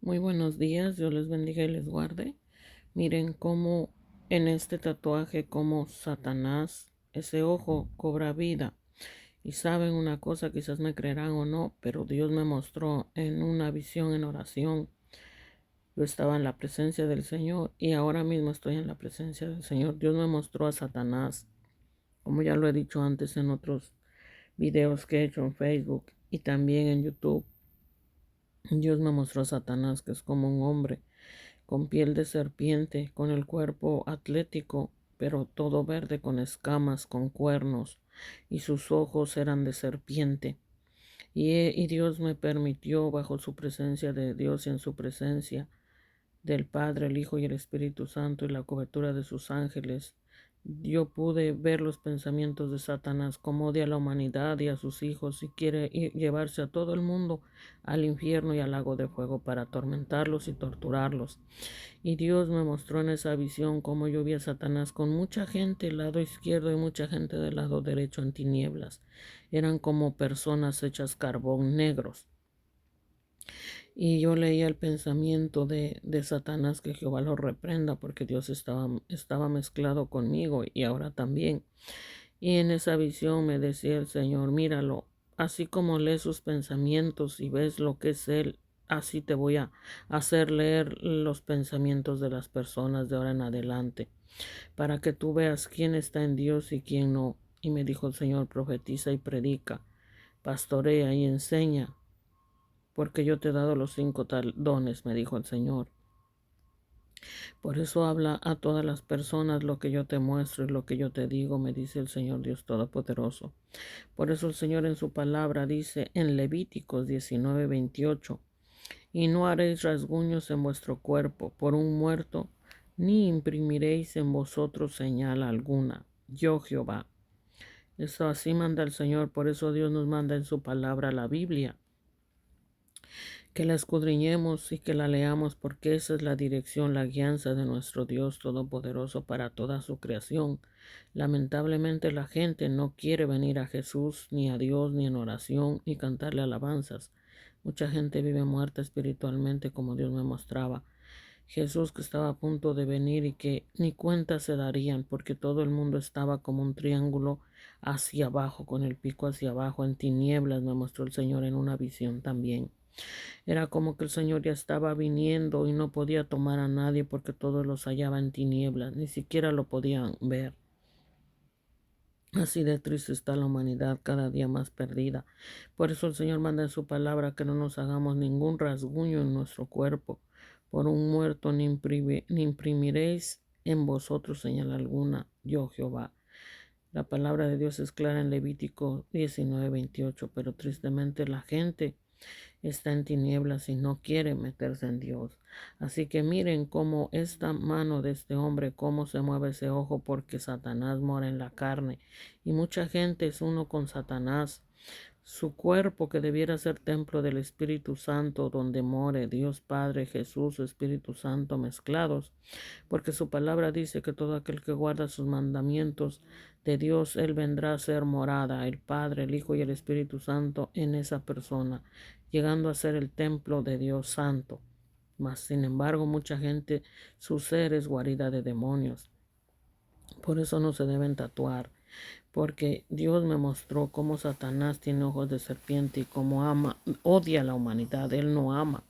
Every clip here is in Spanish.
Muy buenos días, Dios les bendiga y les guarde. Miren cómo en este tatuaje, como Satanás, ese ojo cobra vida. Y saben una cosa, quizás me creerán o no, pero Dios me mostró en una visión, en oración. Yo estaba en la presencia del Señor y ahora mismo estoy en la presencia del Señor. Dios me mostró a Satanás, como ya lo he dicho antes en otros videos que he hecho en Facebook y también en YouTube. Dios me mostró a Satanás, que es como un hombre con piel de serpiente, con el cuerpo atlético, pero todo verde, con escamas, con cuernos, y sus ojos eran de serpiente. Y Dios me permitió, bajo su presencia de Dios y en su presencia del Padre, el Hijo y el Espíritu Santo y la cobertura de sus ángeles, yo pude ver los pensamientos de Satanás, cómo odia a la humanidad y a sus hijos y quiere llevarse a todo el mundo al infierno y al lago de fuego para atormentarlos y torturarlos. Y Dios me mostró en esa visión cómo yo vi a Satanás con mucha gente del lado izquierdo y mucha gente del lado derecho en tinieblas. Eran como personas hechas carbón, negros. Y yo leía el pensamiento de Satanás, que Jehová lo reprenda, porque Dios estaba mezclado conmigo y ahora también. Y en esa visión me decía el Señor, míralo, así como lees sus pensamientos y ves lo que es Él, así te voy a hacer leer los pensamientos de las personas de ahora en adelante, para que tú veas quién está en Dios y quién no. Y me dijo el Señor, profetiza y pastorea y enseña, porque yo te he dado los 5 dones, me dijo el Señor. Por eso habla a todas las personas lo que yo te muestro y lo que yo te digo, me dice el Señor Dios Todopoderoso. Por eso el Señor en su palabra dice en Levíticos 19:28, y no haréis rasguños en vuestro cuerpo por un muerto, ni imprimiréis en vosotros señal alguna. Yo Jehová. Eso así manda el Señor, por eso Dios nos manda en su palabra la Biblia, que la escudriñemos y que la leamos, porque esa es la dirección, la guianza de nuestro Dios Todopoderoso para toda su creación. Lamentablemente la gente no quiere venir a Jesús, ni a Dios, ni en oración, ni cantarle alabanzas. Mucha gente vive muerta espiritualmente, como Dios me mostraba. Jesús, que estaba a punto de venir y que ni cuenta se darían, porque todo el mundo estaba como un triángulo hacia abajo, con el pico hacia abajo, en tinieblas, me mostró el Señor en una visión también. Era como que el Señor ya estaba viniendo y no podía tomar a nadie porque todos los hallaba en tinieblas, ni siquiera lo podían ver. Así de triste está la humanidad, cada día más perdida. Por eso el Señor manda en su palabra que no nos hagamos ningún rasguño en nuestro cuerpo. Por un muerto ni imprimiréis en vosotros señal alguna, yo Jehová. La palabra de Dios es clara en Levítico 19:28, pero tristemente la gente está en tinieblas y no quiere meterse en Dios. Así que miren cómo esta mano de este hombre, cómo se mueve ese ojo, porque Satanás mora en la carne. Y mucha gente es uno con Satanás. Su cuerpo, que debiera ser templo del Espíritu Santo, donde more Dios Padre, Jesús, Espíritu Santo mezclados, porque su palabra dice que todo aquel que guarda sus mandamientos de Dios, Él vendrá a ser morada, el Padre, el Hijo y el Espíritu Santo en esa persona, llegando a ser el templo de Dios Santo. Mas, sin embargo, mucha gente, su ser es guarida de demonios. Por eso no se deben tatuar, porque Dios me mostró cómo Satanás tiene ojos de serpiente y cómo odia a la humanidad. Él no ama.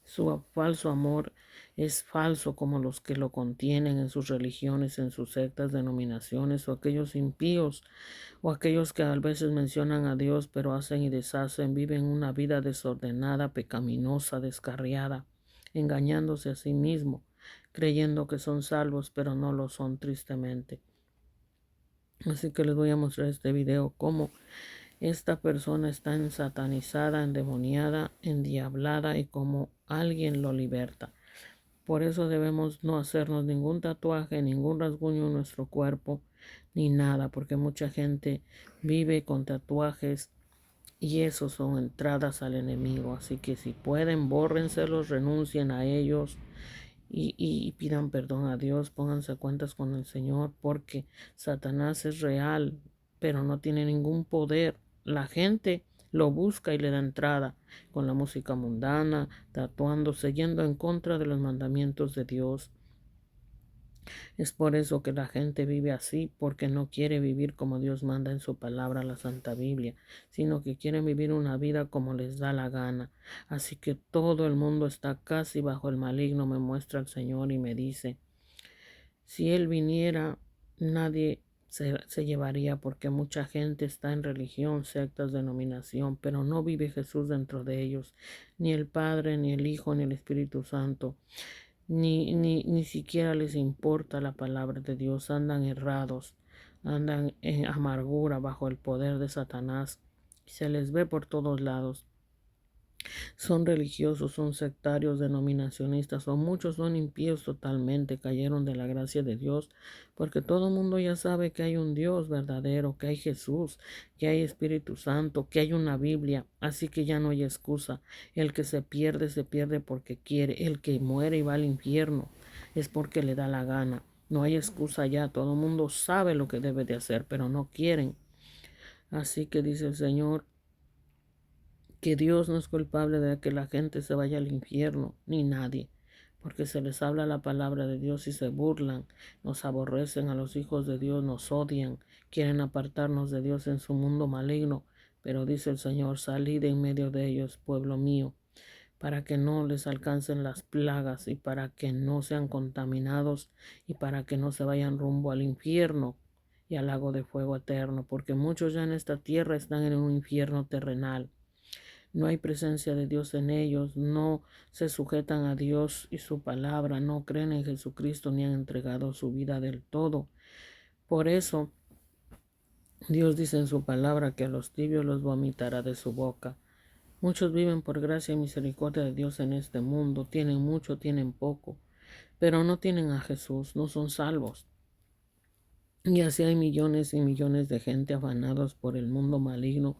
Su falso amor es falso, como los que lo contienen en sus religiones, en sus sectas, denominaciones, o aquellos impíos, o aquellos que a veces mencionan a Dios, pero hacen y deshacen, viven una vida desordenada, pecaminosa, descarriada, engañándose a sí mismo, creyendo que son salvos, pero no lo son, tristemente. Así que les voy a mostrar este video cómo esta persona está ensatanizada, endemoniada, endiablada y cómo alguien lo liberta. Por eso debemos no hacernos ningún tatuaje, ningún rasguño en nuestro cuerpo, ni nada, porque mucha gente vive con tatuajes y esos son entradas al enemigo. Así que si pueden, bórrenselos, renuncien a ellos y pidan perdón a Dios, pónganse a cuentas con el Señor, porque Satanás es real, pero no tiene ningún poder. La gente lo busca y le da entrada con la música mundana, tatuándose, yendo en contra de los mandamientos de Dios. Es por eso que la gente vive así, porque no quiere vivir como Dios manda en su palabra, la Santa Biblia, sino que quieren vivir una vida como les da la gana. Así que todo el mundo está casi bajo el maligno, me muestra el Señor y me dice, si Él viniera, nadie se llevaría, porque mucha gente está en religión, sectas, denominación, pero no vive Jesús dentro de ellos, ni el Padre, ni el Hijo, ni el Espíritu Santo. Ni siquiera les importa la palabra de Dios, andan errados, andan en amargura bajo el poder de Satanás. Se les ve por todos lados. Son religiosos, son sectarios, denominacionistas, o muchos son impíos totalmente, cayeron de la gracia de Dios, porque todo el mundo ya sabe que hay un Dios verdadero, que hay Jesús, que hay Espíritu Santo, que hay una Biblia, así que ya no hay excusa. El que se pierde porque quiere, el que muere y va al infierno es porque le da la gana. No hay excusa ya, todo el mundo sabe lo que debe de hacer, pero no quieren. Así que dice el Señor, que Dios no es culpable de que la gente se vaya al infierno, ni nadie, porque se les habla la palabra de Dios y se burlan, nos aborrecen a los hijos de Dios, nos odian, quieren apartarnos de Dios en su mundo maligno, pero dice el Señor, salid en medio de ellos, pueblo mío, para que no les alcancen las plagas y para que no sean contaminados y para que no se vayan rumbo al infierno y al lago de fuego eterno, porque muchos ya en esta tierra están en un infierno terrenal. No hay presencia de Dios en ellos, no se sujetan a Dios y su palabra, no creen en Jesucristo ni han entregado su vida del todo. Por eso Dios dice en su palabra que a los tibios los vomitará de su boca. Muchos viven por gracia y misericordia de Dios en este mundo, tienen mucho, tienen poco, pero no tienen a Jesús, no son salvos. Y así hay millones y millones de gente afanados por el mundo maligno,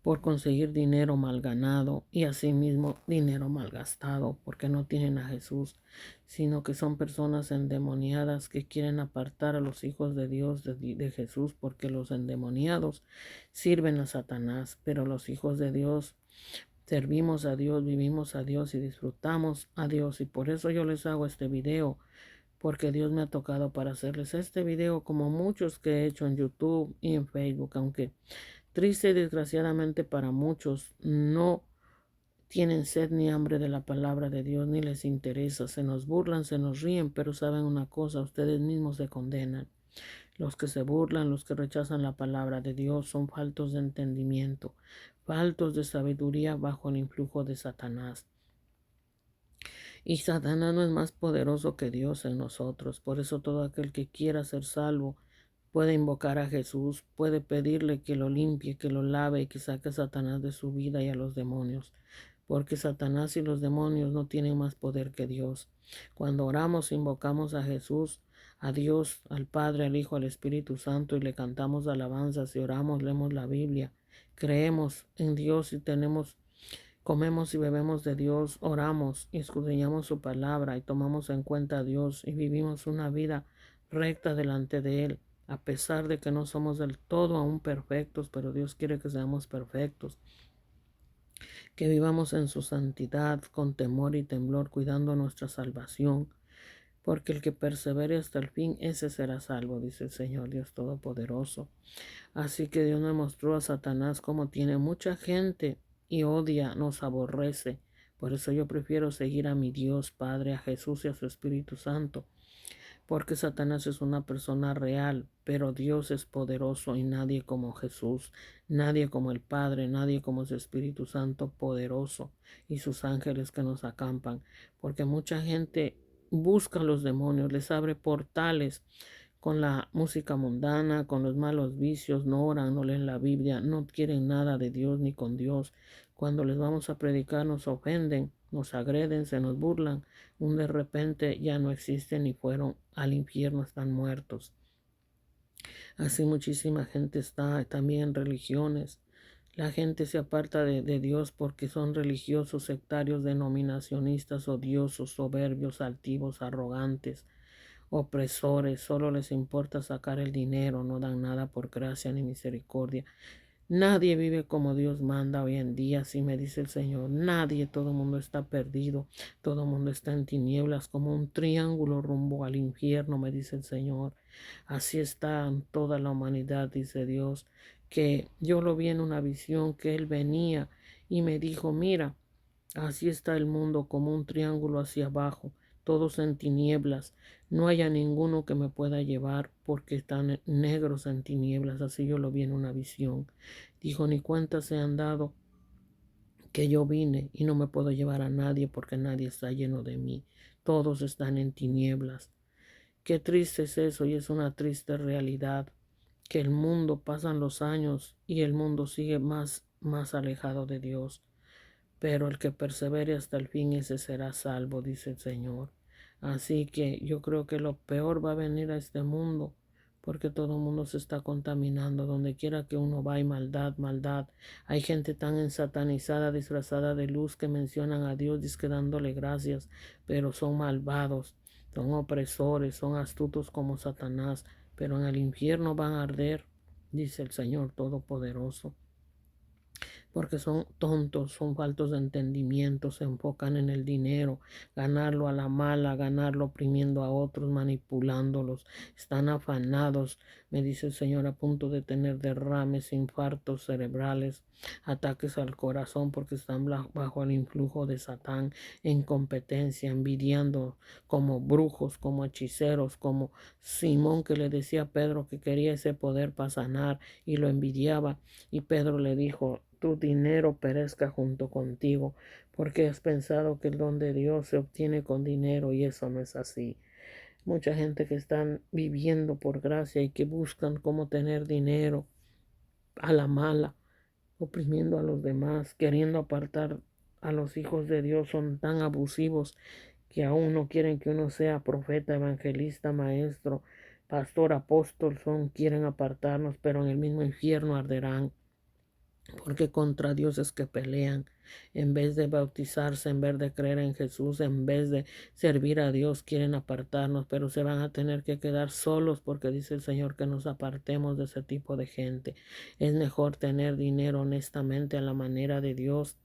por conseguir dinero mal ganado y asimismo dinero mal gastado, porque no tienen a Jesús, sino que son personas endemoniadas que quieren apartar a los hijos de Dios de Jesús, porque los endemoniados sirven a Satanás, pero los hijos de Dios servimos a Dios, vivimos a Dios y disfrutamos a Dios. Y por eso yo les hago este video, porque Dios me ha tocado para hacerles este video, como muchos que he hecho en YouTube y en Facebook, aunque triste y desgraciadamente para muchos no tienen sed ni hambre de la palabra de Dios, ni les interesa, se nos burlan, se nos ríen, pero saben una cosa, ustedes mismos se condenan. Los que se burlan, los que rechazan la palabra de Dios son faltos de entendimiento, faltos de sabiduría bajo el influjo de Satanás. Y Satanás no es más poderoso que Dios en nosotros. Por eso todo aquel que quiera ser salvo puede invocar a Jesús, puede pedirle que lo limpie, que lo lave y que saque a Satanás de su vida y a los demonios. Porque Satanás y los demonios no tienen más poder que Dios. Cuando oramos, invocamos a Jesús, a Dios, al Padre, al Hijo, al Espíritu Santo y le cantamos alabanzas y oramos, leemos la Biblia, creemos en Dios y comemos y bebemos de Dios, oramos y escudriñamos su palabra y tomamos en cuenta a Dios y vivimos una vida recta delante de Él, a pesar de que no somos del todo aún perfectos, pero Dios quiere que seamos perfectos, que vivamos en su santidad, con temor y temblor, cuidando nuestra salvación, porque el que persevere hasta el fin, ese será salvo, dice el Señor Dios Todopoderoso. Así que Dios me mostró a Satanás como tiene mucha gente y odia, nos aborrece. Por eso yo prefiero seguir a mi Dios Padre, a Jesús y a su Espíritu Santo, porque Satanás es una persona real, pero Dios es poderoso y nadie como Jesús, nadie como el Padre, nadie como su Espíritu Santo poderoso y sus ángeles que nos acampan, porque mucha gente busca a los demonios, les abre portales con la música mundana, con los malos vicios, no oran, no leen la Biblia, no quieren nada de Dios ni con Dios. Cuando les vamos a predicar nos ofenden, nos agreden, se nos burlan, de repente ya no existen y fueron al infierno, están muertos. Así muchísima gente está también en religiones. La gente se aparta de Dios porque son religiosos, sectarios, denominacionistas, odiosos, soberbios, altivos, arrogantes, opresores, solo les importa sacar el dinero, no dan nada por gracia ni misericordia. Nadie vive como Dios manda hoy en día, así me dice el Señor. Nadie, todo el mundo está perdido, todo el mundo está en tinieblas, como un triángulo rumbo al infierno, me dice el Señor. Así está toda la humanidad, dice Dios, que yo lo vi en una visión que Él venía y me dijo, mira, así está el mundo como un triángulo hacia abajo, todos en tinieblas. No haya ninguno que me pueda llevar porque están negros en tinieblas. Así yo lo vi en una visión. Dijo, ni cuenta se han dado que yo vine y no me puedo llevar a nadie porque nadie está lleno de mí. Todos están en tinieblas. Qué triste es eso y es una triste realidad que el mundo pasan los años y el mundo sigue más alejado de Dios. Pero el que persevere hasta el fin, ese será salvo, dice el Señor. Así que yo creo que lo peor va a venir a este mundo, porque todo el mundo se está contaminando. Donde quiera que uno va hay maldad, maldad. Hay gente tan ensatanizada, disfrazada de luz, que mencionan a Dios, dizque dándole gracias, pero son malvados, son opresores, son astutos como Satanás, pero en el infierno van a arder, dice el Señor Todopoderoso, porque son tontos, son faltos de entendimiento, se enfocan en el dinero, ganarlo a la mala, ganarlo oprimiendo a otros, manipulándolos, están afanados, me dice el Señor, a punto de tener derrames, infartos cerebrales, ataques al corazón, porque están bajo el influjo de Satán, en competencia, envidiando como brujos, como hechiceros, como Simón, que le decía a Pedro que quería ese poder para sanar y lo envidiaba, y Pedro le dijo, tu dinero perezca junto contigo, porque has pensado que el don de Dios se obtiene con dinero, y eso no es así. Mucha gente que están viviendo por gracia y que buscan cómo tener dinero a la mala, oprimiendo a los demás, queriendo apartar a los hijos de Dios, son tan abusivos que aún no quieren que uno sea profeta, evangelista, maestro, pastor, apóstol, quieren apartarnos, pero en el mismo infierno arderán, porque contra Dios es que pelean. En vez de bautizarse, en vez de creer en Jesús, en vez de servir a Dios, quieren apartarnos, pero se van a tener que quedar solos, porque dice el Señor que nos apartemos de ese tipo de gente. Es mejor tener dinero honestamente a la manera de Dios,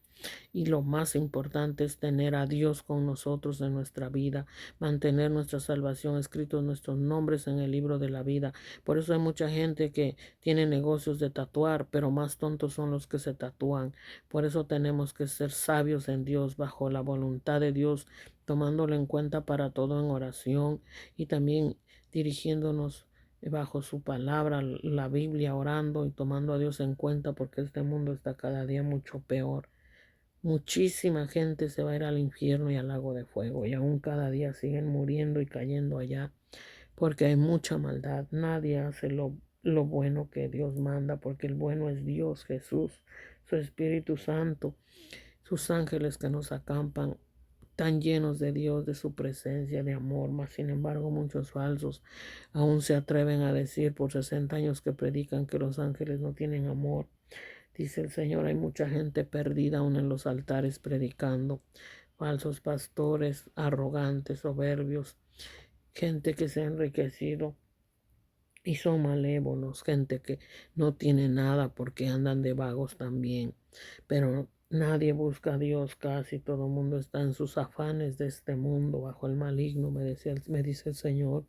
y lo más importante es tener a Dios con nosotros en nuestra vida, mantener nuestra salvación, escritos nuestros nombres en el libro de la vida. Por eso hay mucha gente que tiene negocios de tatuar, pero más tontos son los que se tatúan. Por eso tenemos que ser sabios en Dios, bajo la voluntad de Dios, tomándolo en cuenta para todo en oración, y también dirigiéndonos bajo su palabra, la Biblia, orando y tomando a Dios en cuenta, porque este mundo está cada día mucho peor. Muchísima gente se va a ir al infierno y al lago de fuego, y aún cada día siguen muriendo y cayendo allá, porque hay mucha maldad. Nadie hace lo bueno que Dios manda, porque el bueno es Dios, Jesús, su Espíritu Santo, sus ángeles que nos acampan, tan llenos de Dios, de su presencia, de amor. Mas sin embargo, muchos falsos aún se atreven a decir por 60 años que predican que los ángeles no tienen amor. Dice el Señor, hay mucha gente perdida aún en los altares predicando, falsos pastores, arrogantes, soberbios, gente que se ha enriquecido y son malévolos, gente que no tiene nada porque andan de vagos también. Pero nadie busca a Dios, casi todo el mundo está en sus afanes de este mundo, bajo el maligno, me dice el Señor.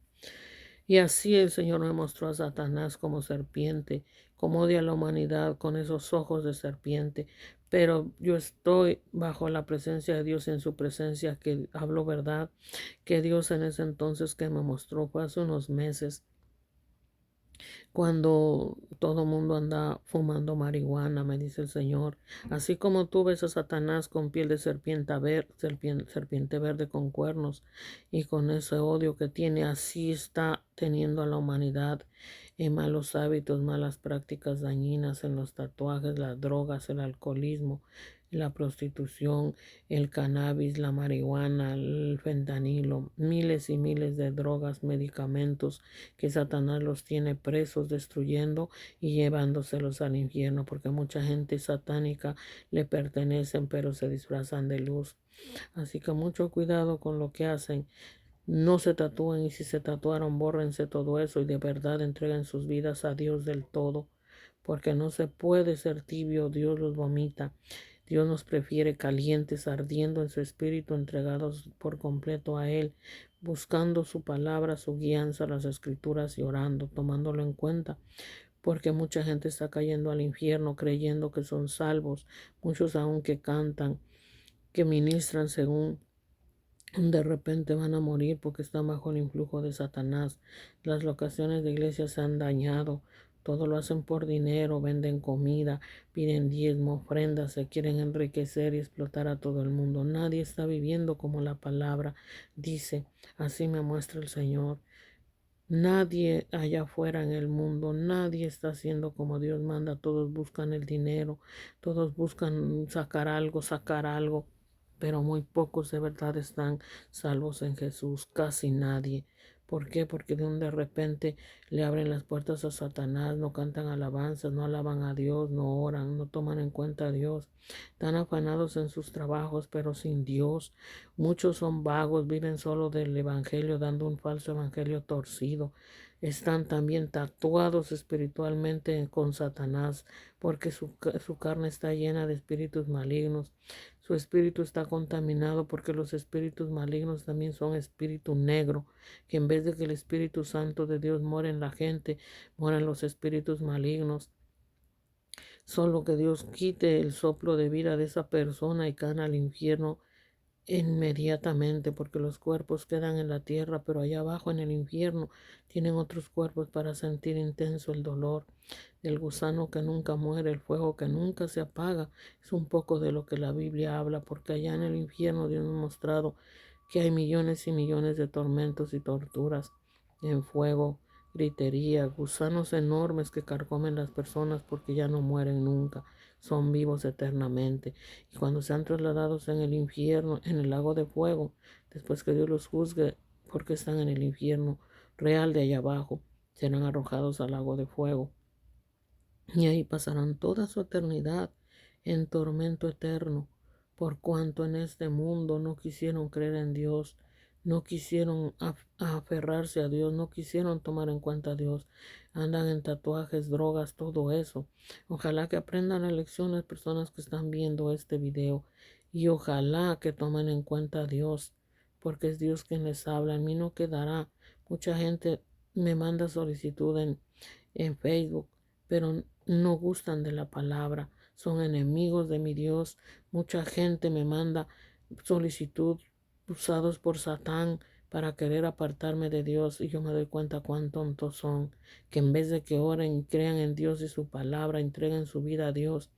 Y así el Señor me mostró a Satanás como serpiente, como odia a la humanidad con esos ojos de serpiente. Pero yo estoy bajo la presencia de Dios, en su presencia, que hablo verdad, que Dios en ese entonces que me mostró fue hace unos meses, cuando todo el mundo anda fumando marihuana, me dice el Señor. Así como tú ves a Satanás con piel de serpiente verde con cuernos, y con ese odio que tiene, así está teniendo a la humanidad en malos hábitos, malas prácticas dañinas, en los tatuajes, las drogas, el alcoholismo, la prostitución, el cannabis, la marihuana, el fentanilo, miles y miles de drogas, medicamentos, que Satanás los tiene presos, destruyendo y llevándoselos al infierno, porque mucha gente satánica le pertenecen, pero se disfrazan de luz. Así que mucho cuidado con lo que hacen. No se tatúen, y si se tatuaron, bórrense todo eso y de verdad entreguen sus vidas a Dios del todo, porque no se puede ser tibio, Dios los vomita. Dios nos prefiere calientes, ardiendo en su espíritu, entregados por completo a Él, buscando su palabra, su guianza, las escrituras y orando, tomándolo en cuenta, porque mucha gente está cayendo al infierno creyendo que son salvos, muchos aún que cantan, que ministran según de repente van a morir porque están bajo el influjo de Satanás. Las locaciones de iglesia se han dañado. Todo lo hacen por dinero, venden comida, piden diezmo, ofrendas, se quieren enriquecer y explotar a todo el mundo. Nadie está viviendo como la palabra dice. Así me muestra el Señor. Nadie allá afuera en el mundo, nadie está haciendo como Dios manda. Todos buscan el dinero, todos buscan sacar algo, pero muy pocos de verdad están salvos en Jesús, casi nadie. ¿Por qué? Porque de repente le abren las puertas a Satanás, no cantan alabanzas, no alaban a Dios, no oran, no toman en cuenta a Dios. Están afanados en sus trabajos, pero sin Dios. Muchos son vagos, viven solo del evangelio, dando un falso evangelio torcido. Están también tatuados espiritualmente con Satanás, porque su carne está llena de espíritus malignos. Su espíritu está contaminado porque los espíritus malignos también son espíritu negro, que en vez de que el Espíritu Santo de Dios muere en la gente, mueren los espíritus malignos. Solo que Dios quite el soplo de vida de esa persona y caen al infierno inmediatamente, porque los cuerpos quedan en la tierra, pero allá abajo en el infierno tienen otros cuerpos para sentir intenso el dolor. El gusano que nunca muere, el fuego que nunca se apaga, es un poco de lo que la Biblia habla, porque allá en el infierno Dios nos ha mostrado que hay millones y millones de tormentos y torturas en fuego, gritería, gusanos enormes que carcomen las personas porque ya no mueren nunca, son vivos eternamente. Y cuando sean trasladados en el infierno, en el lago de fuego, después que Dios los juzgue porque están en el infierno real de allá abajo, serán arrojados al lago de fuego. Y ahí pasarán toda su eternidad en tormento eterno, por cuanto en este mundo no quisieron creer en Dios, no quisieron aferrarse a Dios, no quisieron tomar en cuenta a Dios, andan en tatuajes, drogas, todo eso. Ojalá que aprendan la lección las personas que están viendo este video y ojalá que tomen en cuenta a Dios, porque es Dios quien les habla. En mí no quedará. Mucha gente me manda solicitud en Facebook, pero no gustan de la palabra, son enemigos de mi Dios. Mucha gente me manda solicitud usados por Satán para querer apartarme de Dios y yo me doy cuenta cuán tontos son, que en vez de que oren y crean en Dios y su palabra, entreguen su vida a Dios,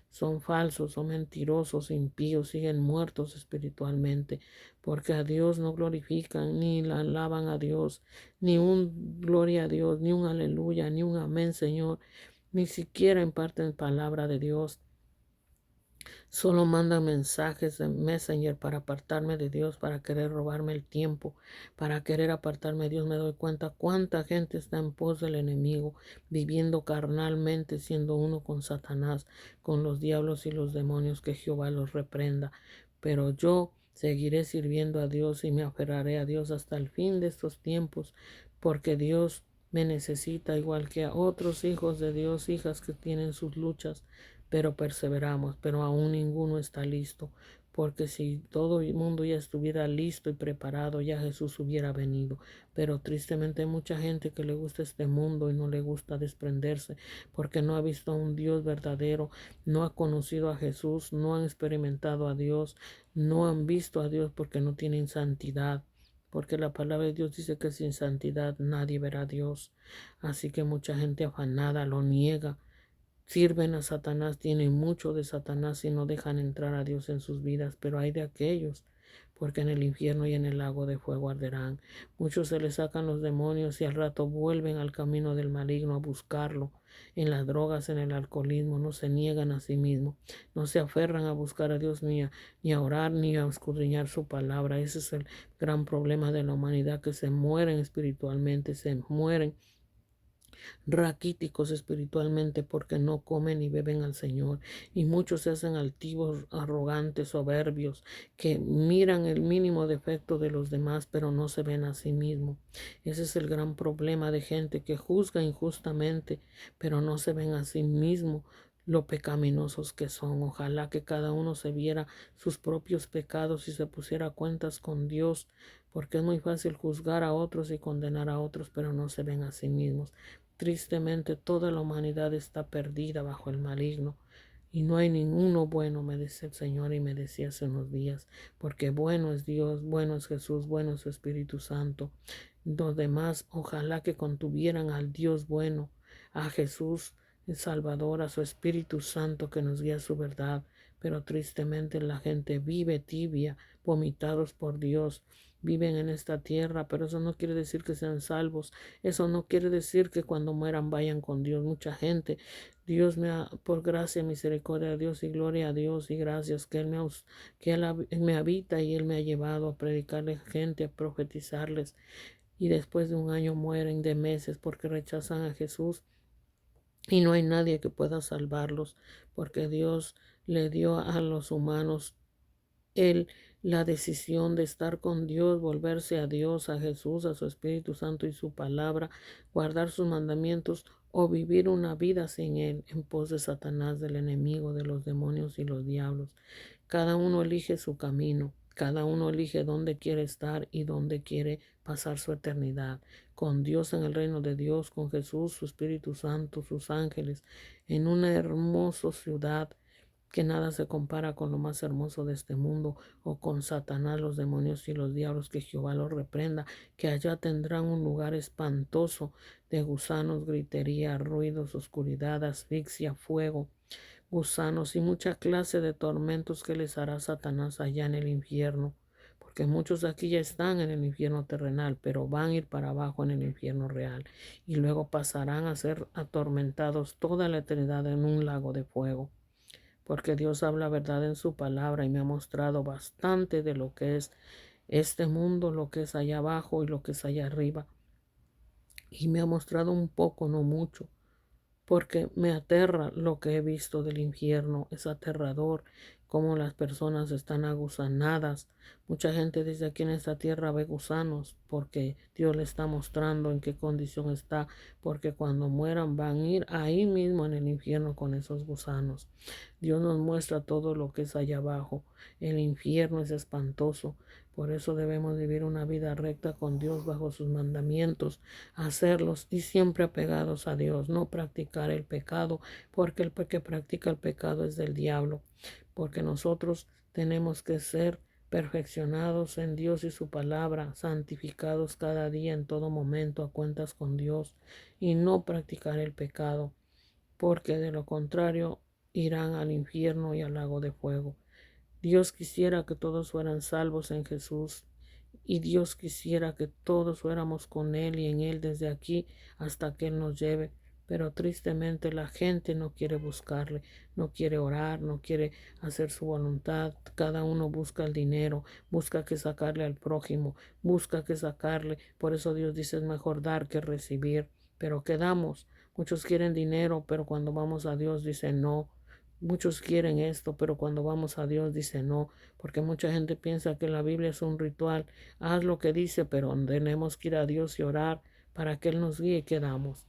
son falsos, son mentirosos, impíos, siguen muertos espiritualmente, porque a Dios no glorifican ni la alaban a Dios, ni un gloria a Dios, ni un aleluya, ni un amén, Señor, ni siquiera imparten palabra de Dios. Solo mandan mensajes de Messenger para apartarme de Dios, para querer robarme el tiempo, para querer apartarme de Dios. Me doy cuenta cuánta gente está en pos del enemigo, viviendo carnalmente, siendo uno con Satanás, con los diablos y los demonios, que Jehová los reprenda. Pero yo seguiré sirviendo a Dios y me aferraré a Dios hasta el fin de estos tiempos, porque Dios me necesita igual que a otros hijos de Dios, hijas que tienen sus luchas, pero perseveramos, pero aún ninguno está listo, porque si todo el mundo ya estuviera listo y preparado, ya Jesús hubiera venido. Pero tristemente hay mucha gente que le gusta este mundo y no le gusta desprenderse, porque no ha visto a un Dios verdadero, no ha conocido a Jesús, no han experimentado a Dios, no han visto a Dios porque no tienen santidad. Porque la palabra de Dios dice que sin santidad nadie verá a Dios. Así que mucha gente afanada lo niega. Sirven a Satanás, tienen mucho de Satanás y no dejan entrar a Dios en sus vidas, pero hay de aquellos, porque en el infierno y en el lago de fuego arderán. Muchos se les sacan los demonios y al rato vuelven al camino del maligno a buscarlo, en las drogas, en el alcoholismo, no se niegan a sí mismos, no se aferran a buscar a Dios ni a orar ni a escudriñar su palabra. Ese es el gran problema de la humanidad, que se mueren espiritualmente, se mueren raquíticos espiritualmente porque no comen y beben al Señor. Y muchos se hacen altivos, arrogantes, soberbios, que miran el mínimo defecto de los demás, pero no se ven a sí mismos. Ese es el gran problema de gente que juzga injustamente, pero no se ven a sí mismos lo pecaminosos que son. Ojalá que cada uno se viera sus propios pecados y se pusiera cuentas con Dios, porque es muy fácil juzgar a otros y condenar a otros, pero no se ven a sí mismos. Tristemente toda la humanidad está perdida bajo el maligno y no hay ninguno bueno, me dice el Señor y me decía hace unos días, porque bueno es Dios, bueno es Jesús, bueno es su Espíritu Santo. Los demás ojalá que contuvieran al Dios bueno, a Jesús el Salvador, a su Espíritu Santo que nos guía a su verdad, pero tristemente la gente vive tibia, vomitados por Dios. Viven en esta tierra, pero eso no quiere decir que sean salvos. Eso no quiere decir que cuando mueran vayan con Dios. Mucha gente, Dios me ha, por gracia, misericordia a Dios y gloria a Dios y gracias que Él me habita y Él me ha llevado a predicarle a gente, a profetizarles. Y después de un año mueren, de meses, porque rechazan a Jesús y no hay nadie que pueda salvarlos, porque Dios le dio a los humanos él la decisión de estar con Dios, volverse a Dios, a Jesús, a su Espíritu Santo y su palabra, guardar sus mandamientos o vivir una vida sin Él en pos de Satanás, del enemigo, de los demonios y los diablos. Cada uno elige su camino, cada uno elige dónde quiere estar y dónde quiere pasar su eternidad. Con Dios en el reino de Dios, con Jesús, su Espíritu Santo, sus ángeles, en una hermosa ciudad que nada se compara con lo más hermoso de este mundo, o con Satanás, los demonios y los diablos, que Jehová los reprenda, que allá tendrán un lugar espantoso de gusanos, gritería, ruidos, oscuridad, asfixia, fuego, gusanos y mucha clase de tormentos que les hará Satanás allá en el infierno. Porque muchos aquí ya están en el infierno terrenal, pero van a ir para abajo en el infierno real y luego pasarán a ser atormentados toda la eternidad en un lago de fuego, porque Dios habla verdad en su palabra y me ha mostrado bastante de lo que es este mundo, lo que es allá abajo y lo que es allá arriba. Y me ha mostrado un poco, no mucho, porque me aterra lo que he visto del infierno. Es aterrador cómo las personas están agusanadas. Mucha gente dice aquí en esta tierra ve gusanos porque Dios le está mostrando en qué condición está, porque cuando mueran van a ir ahí mismo en el infierno con esos gusanos. Dios nos muestra todo lo que es allá abajo. El infierno es espantoso. Por eso debemos vivir una vida recta con Dios bajo sus mandamientos, hacerlos y siempre apegados a Dios, no practicar el pecado, porque el que practica el pecado es del diablo, porque nosotros tenemos que ser perfeccionados en Dios y su palabra, santificados cada día en todo momento a cuentas con Dios y no practicar el pecado, porque de lo contrario irán al infierno y al lago de fuego. Dios quisiera que todos fueran salvos en Jesús y Dios quisiera que todos fuéramos con Él y en Él desde aquí hasta que Él nos lleve. Pero tristemente la gente no quiere buscarle, no quiere orar, no quiere hacer su voluntad. Cada uno busca el dinero, busca que sacarle al prójimo, busca que sacarle. Por eso Dios dice es mejor dar que recibir. Pero ¿qué damos? Muchos quieren dinero, pero cuando vamos a Dios dice no. Muchos quieren esto, pero cuando vamos a Dios dice no, porque mucha gente piensa que la Biblia es un ritual. Haz lo que dice, pero tenemos que ir a Dios y orar para que Él nos guíe y quedamos.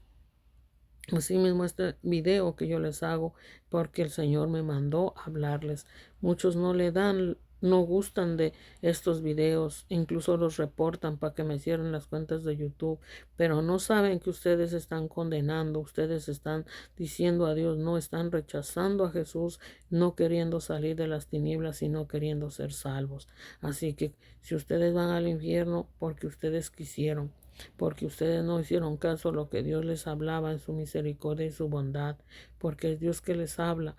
Asimismo, este video que yo les hago, porque el Señor me mandó a hablarles. Muchos no le dan, no gustan de estos videos, incluso los reportan para que me cierren las cuentas de YouTube, pero no saben que ustedes están condenando, ustedes están diciendo a Dios, no, están rechazando a Jesús, no queriendo salir de las tinieblas y no queriendo ser salvos. Así que si ustedes van al infierno porque ustedes quisieron, porque ustedes no hicieron caso a lo que Dios les hablaba en su misericordia y su bondad, porque es Dios que les habla,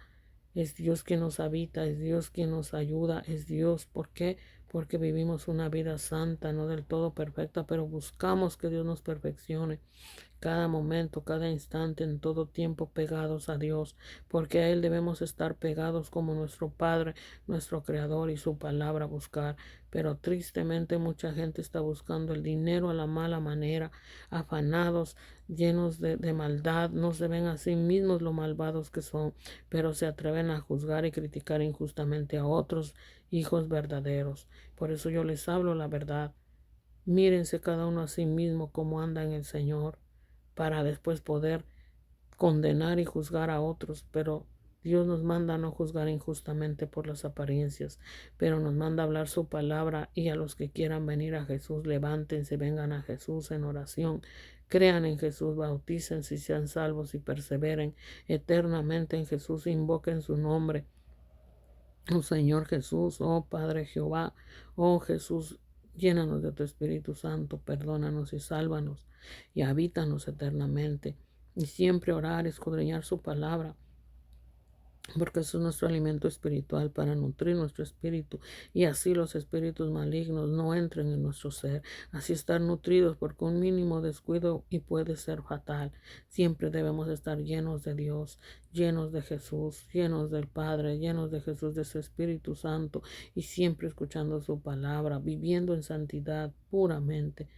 es Dios que nos habita, es Dios quien nos ayuda, es Dios. ¿Por qué? Porque vivimos una vida santa, no del todo perfecta, pero buscamos que Dios nos perfeccione. cada momento, cada instante, en todo tiempo pegados a Dios, porque a Él debemos estar pegados como nuestro Padre, nuestro Creador y su palabra buscar. Pero tristemente mucha gente está buscando el dinero a la mala manera, afanados, llenos de maldad, no se ven a sí mismos lo malvados que son, pero se atreven a juzgar y criticar injustamente a otros hijos verdaderos. Por eso yo les hablo la verdad. Mírense cada uno a sí mismo cómo anda en el Señor, para después poder condenar y juzgar a otros. Pero Dios nos manda a no juzgar injustamente por las apariencias, pero nos manda a hablar su palabra, y a los que quieran venir a Jesús, levántense, vengan a Jesús en oración, crean en Jesús, bautícense y sean salvos y perseveren eternamente en Jesús, invoquen su nombre. Oh Señor Jesús, oh Padre Jehová, oh Jesús, llénanos de tu Espíritu Santo, perdónanos y sálvanos y habítanos eternamente. Y siempre orar, escudriñar su palabra, porque eso es nuestro alimento espiritual para nutrir nuestro espíritu, y así los espíritus malignos no entren en nuestro ser, así estar nutridos, porque un mínimo descuido y puede ser fatal. Siempre debemos estar llenos de Dios, llenos de Jesús, llenos del Padre, llenos de Jesús, de su Espíritu Santo, y siempre escuchando su palabra, viviendo en santidad puramente,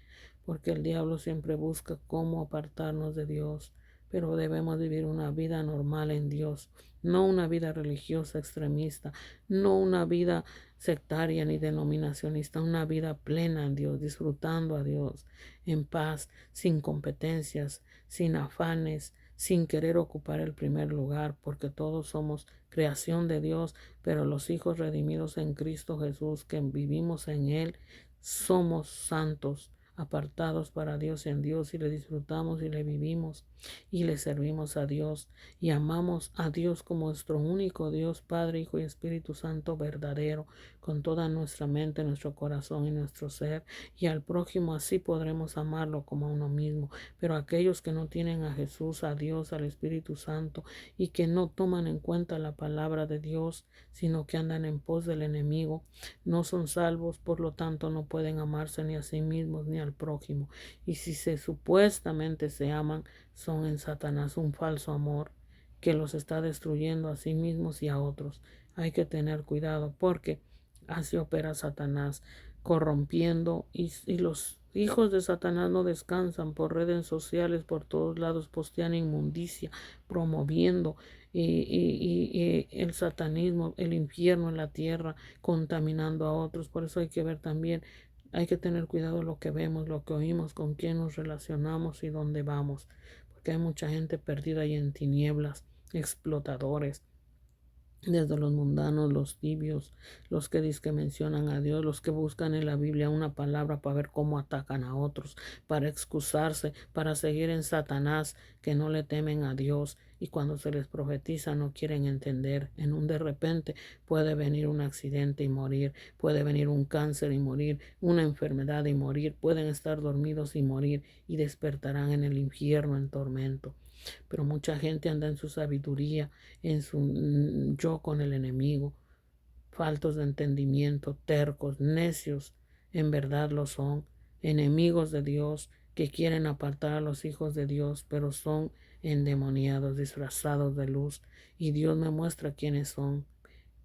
porque el diablo siempre busca cómo apartarnos de Dios, pero debemos vivir una vida normal en Dios, no una vida religiosa extremista, no una vida sectaria ni denominacionista, una vida plena en Dios, disfrutando a Dios, en paz, sin competencias, sin afanes, sin querer ocupar el primer lugar, porque todos somos creación de Dios, pero los hijos redimidos en Cristo Jesús, que vivimos en Él, somos santos, apartados para Dios en Dios, y le disfrutamos y le vivimos y le servimos a Dios y amamos a Dios como nuestro único Dios, Padre, Hijo y Espíritu Santo verdadero, con toda nuestra mente, nuestro corazón y nuestro ser, y al prójimo así podremos amarlo como a uno mismo. Pero aquellos que no tienen a Jesús, a Dios, al Espíritu Santo, y que no toman en cuenta la palabra de Dios, sino que andan en pos del enemigo, no son salvos, por lo tanto no pueden amarse ni a sí mismos ni al prójimo. Y si supuestamente se aman, son en Satanás un falso amor que los está destruyendo a sí mismos y a otros. Hay que tener cuidado, porque así opera Satanás, corrompiendo, y los hijos de Satanás no descansan. Por redes sociales, por todos lados postean inmundicia, promoviendo y el satanismo, el infierno en la tierra, contaminando a otros. Por eso hay que ver también, hay que tener cuidado lo que vemos, lo que oímos, con quién nos relacionamos y dónde vamos, porque hay mucha gente perdida y en tinieblas, explotadores, desde los mundanos, los tibios, los que dicen que mencionan a Dios, los que buscan en la Biblia una palabra para ver cómo atacan a otros, para excusarse, para seguir en Satanás, que no le temen a Dios, y cuando se les profetiza no quieren entender. En un de repente puede venir un accidente y morir, puede venir un cáncer y morir, una enfermedad y morir, pueden estar dormidos y morir, y despertarán en el infierno en tormento. Pero mucha gente anda en su sabiduría, en su yo con el enemigo, faltos de entendimiento, tercos, necios, en verdad lo son, enemigos de Dios, que quieren apartar a los hijos de Dios, pero son endemoniados, disfrazados de luz, y Dios me muestra quiénes son.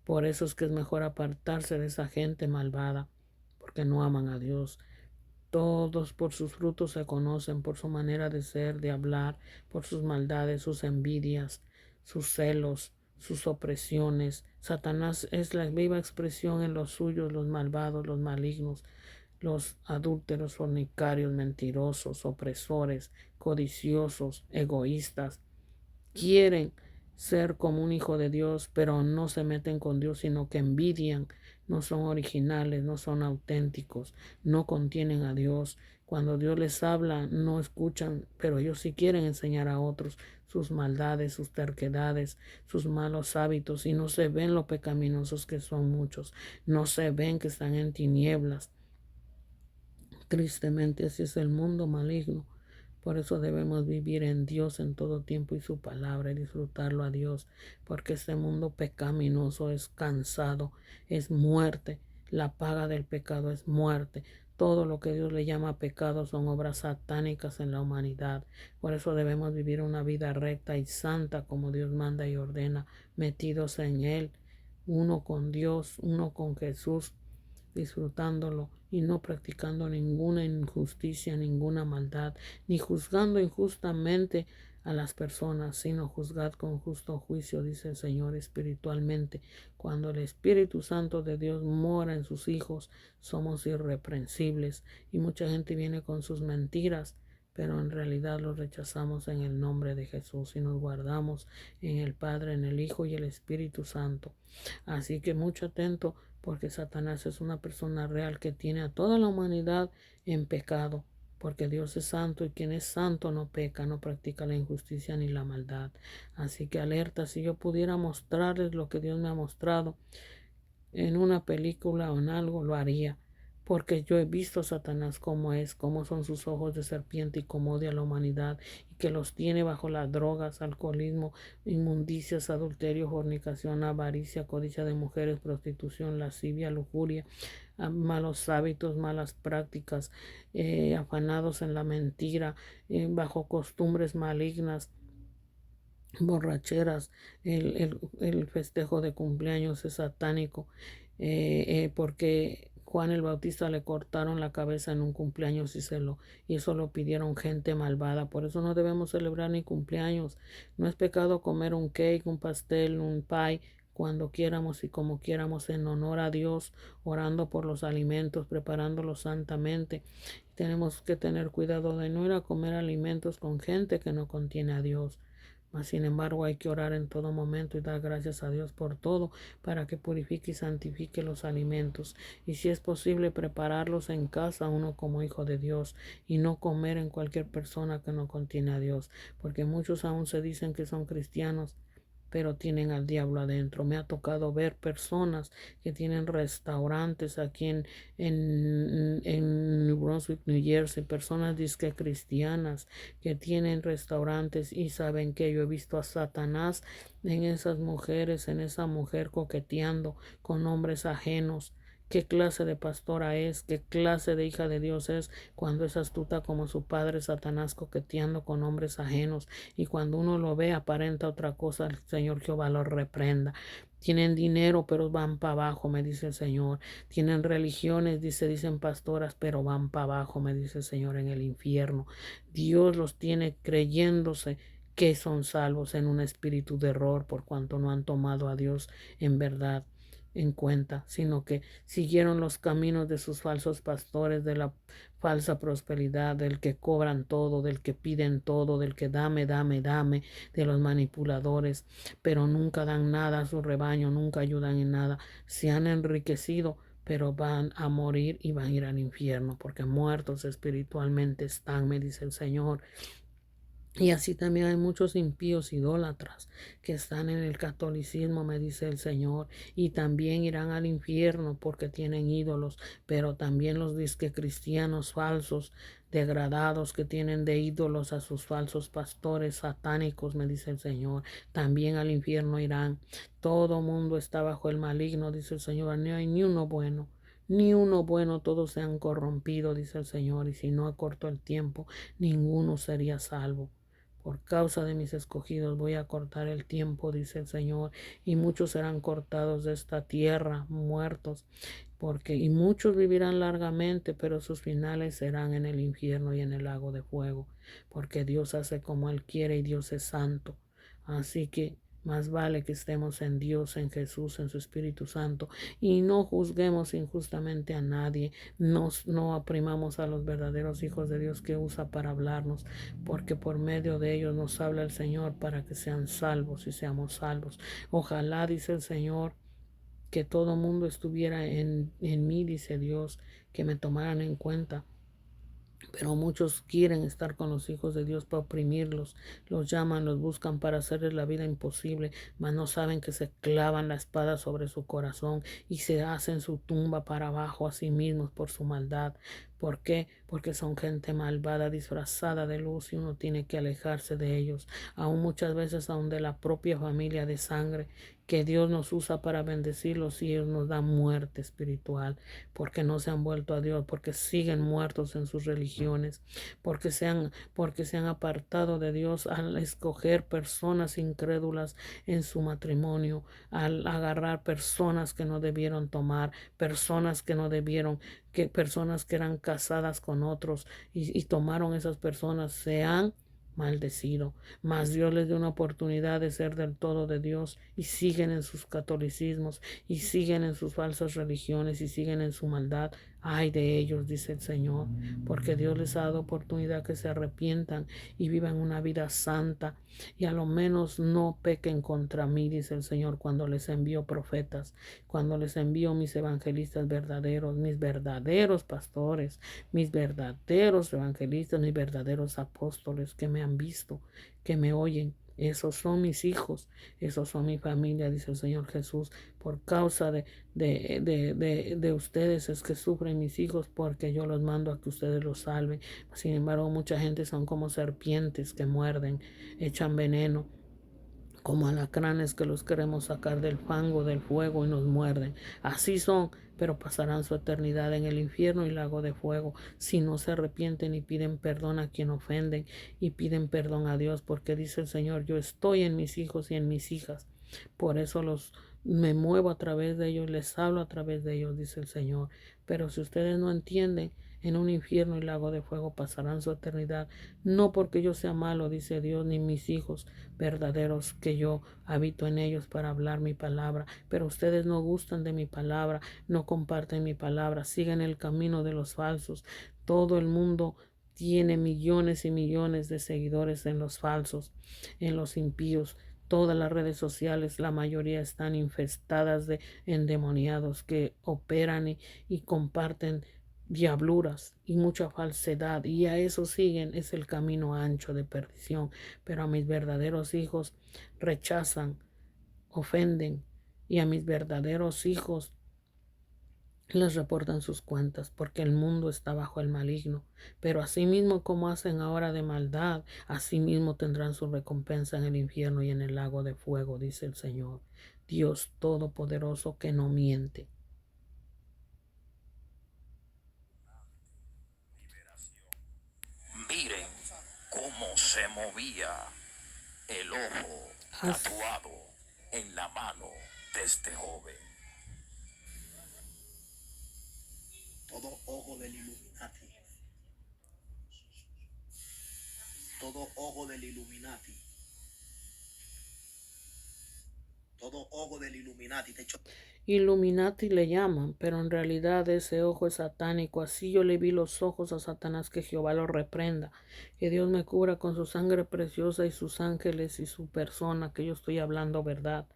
Por eso es que es mejor apartarse de esa gente malvada, porque no aman a Dios. Todos por sus frutos se conocen, por su manera de ser, de hablar, por sus maldades, sus envidias, sus celos, sus opresiones. Satanás es la viva expresión en los suyos, los malvados, los malignos, los adúlteros, fornicarios, mentirosos, opresores, codiciosos, egoístas. Quieren ser como un hijo de Dios, pero no se meten con Dios, sino que envidian, no son originales, no son auténticos, no contienen a Dios. Cuando Dios les habla, no escuchan, pero ellos sí quieren enseñar a otros sus maldades, sus terquedades, sus malos hábitos, y no se ven lo pecaminosos que son muchos, no se ven que están en tinieblas. Tristemente así es el mundo maligno. Por eso debemos vivir en Dios en todo tiempo, y su palabra, y disfrutarlo a Dios, porque este mundo pecaminoso es cansado, es muerte. La paga del pecado es muerte. Todo lo que Dios le llama pecado son obras satánicas en la humanidad. Por eso debemos vivir una vida recta y santa como Dios manda y ordena, metidos en Él, uno con Dios, uno con Jesús, disfrutándolo y no practicando ninguna injusticia, ninguna maldad, ni juzgando injustamente a las personas, sino juzgad con justo juicio, dice el Señor espiritualmente. Cuando el Espíritu Santo de Dios mora en sus hijos, somos irreprensibles y mucha gente viene con sus mentiras, pero en realidad los rechazamos en el nombre de Jesús y nos guardamos en el Padre, en el Hijo y el Espíritu Santo. Así que mucho atento, porque Satanás es una persona real que tiene a toda la humanidad en pecado, porque Dios es santo y quien es santo no peca, no practica la injusticia ni la maldad. Así que alerta, si yo pudiera mostrarles lo que Dios me ha mostrado en una película o en algo, lo haría. Porque yo he visto a Satanás cómo es, cómo son sus ojos de serpiente y cómo odia a la humanidad y que los tiene bajo las drogas, alcoholismo, inmundicias, adulterio, fornicación, avaricia, codicia de mujeres, prostitución, lascivia, lujuria, malos hábitos, malas prácticas, afanados en la mentira, bajo costumbres malignas, borracheras. El festejo de cumpleaños es satánico, porque Juan el Bautista le cortaron la cabeza en un cumpleaños y eso lo pidieron gente malvada. Por eso no debemos celebrar ni cumpleaños. No es pecado comer un cake, un pastel, un pie cuando quieramos y como quieramos, en honor a Dios, orando por los alimentos, preparándolos santamente. Tenemos que tener cuidado de no ir a comer alimentos con gente que no contiene a Dios. Mas, sin embargo, hay que orar en todo momento y dar gracias a Dios por todo para que purifique y santifique los alimentos. Y si es posible, prepararlos en casa uno como hijo de Dios y no comer en cualquier persona que no contiene a Dios. Porque muchos aún se dicen que son cristianos, pero tienen al diablo adentro. Me ha tocado ver personas que tienen restaurantes aquí en New Brunswick, New Jersey, personas disque cristianas que tienen restaurantes y saben que yo he visto a Satanás en esas mujeres, en esa mujer coqueteando con hombres ajenos. ¿Qué clase de pastora es? ¿Qué clase de hija de Dios es cuando es astuta como su padre Satanás coqueteando con hombres ajenos? Y cuando uno lo ve aparenta otra cosa, el Señor Jehová lo reprenda. Tienen dinero, pero van para abajo, me dice el Señor. Tienen religiones, dicen pastoras, pero van para abajo, me dice el Señor, en el infierno. Dios los tiene creyéndose que son salvos en un espíritu de error por cuanto no han tomado a Dios en verdad en cuenta, sino que siguieron los caminos de sus falsos pastores, de la falsa prosperidad, del que cobran todo, del que piden todo, del que dame, dame, dame, de los manipuladores, pero nunca dan nada a su rebaño, nunca ayudan en nada, se han enriquecido, pero van a morir y van a ir al infierno, porque muertos espiritualmente están, me dice el Señor. Y así también hay muchos impíos idólatras que están en el catolicismo, me dice el Señor, y también irán al infierno porque tienen ídolos, pero también los disque cristianos falsos, degradados, que tienen de ídolos a sus falsos pastores satánicos, me dice el Señor, también al infierno irán. Todo mundo está bajo el maligno, dice el Señor, no hay ni uno bueno. Ni uno bueno, todos se han corrompido, dice el Señor, y si no acorto el tiempo, ninguno sería salvo. Por causa de mis escogidos voy a cortar el tiempo, dice el Señor, y muchos serán cortados de esta tierra, muertos, y muchos vivirán largamente, pero sus finales serán en el infierno y en el lago de fuego, porque Dios hace como Él quiere y Dios es santo. Así que más vale que estemos en Dios, en Jesús, en su Espíritu Santo, y no juzguemos injustamente a nadie, no oprimamos a los verdaderos hijos de Dios que usa para hablarnos, porque por medio de ellos nos habla el Señor para que sean salvos y seamos salvos. Ojalá, dice el Señor, que todo mundo estuviera en mí, dice Dios, que me tomaran en cuenta. Pero muchos quieren estar con los hijos de Dios para oprimirlos, los llaman, los buscan para hacerles la vida imposible, mas no saben que se clavan la espada sobre su corazón y se hacen su tumba para abajo a sí mismos por su maldad. ¿Por qué? Porque son gente malvada disfrazada de luz y uno tiene que alejarse de ellos, aún muchas veces aún de la propia familia de sangre que Dios nos usa para bendecirlos y ellos nos dan muerte espiritual, porque no se han vuelto a Dios, porque siguen muertos en sus religiones, porque se han apartado de Dios al escoger personas incrédulas en su matrimonio, al agarrar personas que no debieron tomar, personas que no debieron, que personas que eran casadas con otros y tomaron esas personas, se han maldecido, mas Dios les dio una oportunidad de ser del todo de Dios y siguen en sus catolicismos y siguen en sus falsas religiones y siguen en su maldad. Ay de ellos, dice el Señor, porque Dios les ha dado oportunidad que se arrepientan y vivan una vida santa y a lo menos no pequen contra mí, dice el Señor, cuando les envío profetas, cuando les envío mis evangelistas verdaderos, mis verdaderos pastores, mis verdaderos evangelistas, mis verdaderos apóstoles que me han visto, que me oyen. Esos son mis hijos, esos son mi familia, dice el Señor Jesús. Por causa de ustedes es que sufren mis hijos, porque yo los mando a que ustedes los salven. Sin embargo, mucha gente son como serpientes que muerden, echan veneno, como alacranes que los queremos sacar del fango, del fuego y nos muerden. Así son, pero pasarán su eternidad en el infierno y lago de fuego si no se arrepienten y piden perdón a quien ofenden y piden perdón a Dios, porque dice el Señor, yo estoy en mis hijos y en mis hijas. Por eso me muevo a través de ellos, les hablo a través de ellos, dice el Señor. Pero si ustedes no entienden, en un infierno y lago de fuego pasarán su eternidad, no porque yo sea malo, dice Dios, ni mis hijos verdaderos, que yo habito en ellos para hablar mi palabra, pero ustedes no gustan de mi palabra, no comparten mi palabra, siguen el camino de los falsos. Todo el mundo tiene millones y millones de seguidores en los falsos, en los impíos. Todas las redes sociales, la mayoría están infestadas de endemoniados que operan y comparten diabluras y mucha falsedad, y a eso siguen, es el camino ancho de perdición. Pero a mis verdaderos hijos rechazan, ofenden, y a mis verdaderos hijos les reportan sus cuentas, porque el mundo está bajo el maligno. Pero asimismo como hacen ahora de maldad, asimismo tendrán su recompensa en el infierno y en el lago de fuego, dice el Señor, Dios Todopoderoso, que no miente. Miren cómo se movía el ojo tatuado en la mano de este joven. Todo ojo del Illuminati. Todo ojo del Illuminati. Todo ojo del Illuminati. Illuminati le llaman, pero en realidad ese ojo es satánico. Así yo le vi los ojos a Satanás, que Jehová lo reprenda, que Dios me cubra con su sangre preciosa y sus ángeles y su persona, que yo estoy hablando verdad.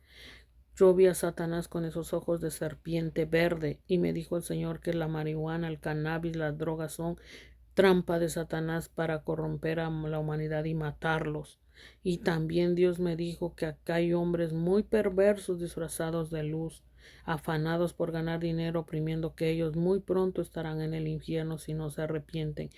Yo vi a Satanás con esos ojos de serpiente verde, y me dijo el Señor que la marihuana, el cannabis, las drogas son trampa de Satanás para corromper a la humanidad y matarlos. Y también Dios me dijo que acá hay hombres muy perversos disfrazados de luz, afanados por ganar dinero, oprimiendo, que ellos muy pronto estarán en el infierno si no se arrepienten.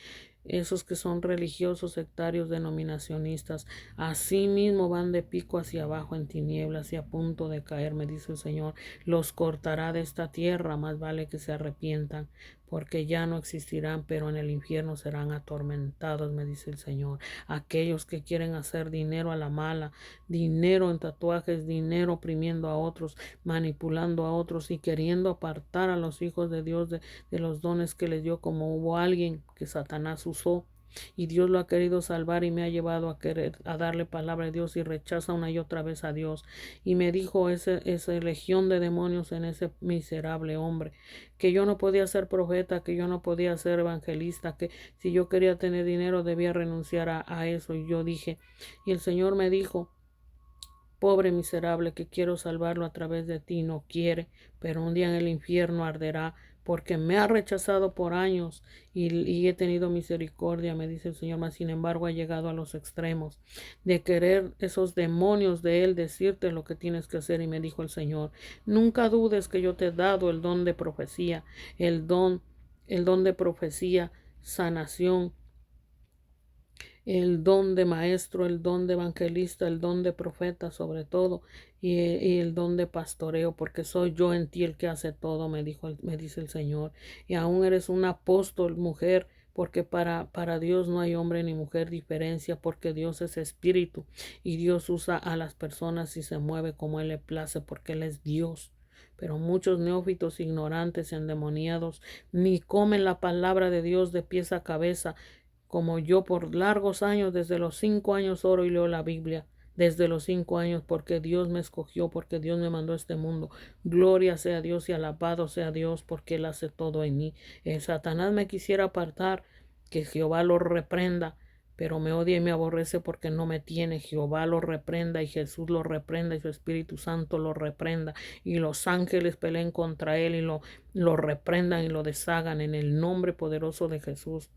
Esos que son religiosos, sectarios, denominacionistas, así mismo van de pico hacia abajo en tinieblas y a punto de caer, me dice el Señor. Los cortará de esta tierra, más vale que se arrepientan, porque ya no existirán, pero en el infierno serán atormentados, me dice el Señor. Aquellos que quieren hacer dinero a la mala, dinero en tatuajes, dinero oprimiendo a otros, manipulando a otros y queriendo apartar a los hijos de Dios de los dones que les dio, como hubo alguien que Satanás usó y Dios lo ha querido salvar y me ha llevado a darle palabra a Dios, y rechaza una y otra vez a Dios. Y me dijo esa legión de demonios en ese miserable hombre, que yo no podía ser profeta, que yo no podía ser evangelista, que si yo quería tener dinero debía renunciar a eso. Y yo dije, y el Señor me dijo, pobre miserable, que quiero salvarlo a través de ti, no quiere, pero un día en el infierno arderá, porque me ha rechazado por años y he tenido misericordia, me dice el Señor, mas sin embargo ha llegado a los extremos de querer esos demonios de él decirte lo que tienes que hacer. Y me dijo el Señor, nunca dudes que yo te he dado el don de profecía, el don de profecía, sanación, el don de maestro, el don de evangelista, el don de profeta sobre todo, y el don de pastoreo, porque soy yo en ti el que hace todo, me dice el Señor. Y aún eres un apóstol, mujer, porque para Dios no hay hombre ni mujer diferencia, porque Dios es espíritu y Dios usa a las personas y se mueve como Él le place, porque Él es Dios. Pero muchos neófitos, ignorantes, endemoniados, ni comen la palabra de Dios de pies a cabeza, como yo por largos años, desde los 5 años oro y leo la Biblia, desde los 5 años, porque Dios me escogió, porque Dios me mandó a este mundo. Gloria sea a Dios y alabado sea Dios, porque Él hace todo en mí. Satanás me quisiera apartar, que Jehová lo reprenda, pero me odia y me aborrece porque no me tiene. Jehová lo reprenda y Jesús lo reprenda y su Espíritu Santo lo reprenda y los ángeles peleen contra él y lo reprendan y lo deshagan en el nombre poderoso de Jesús.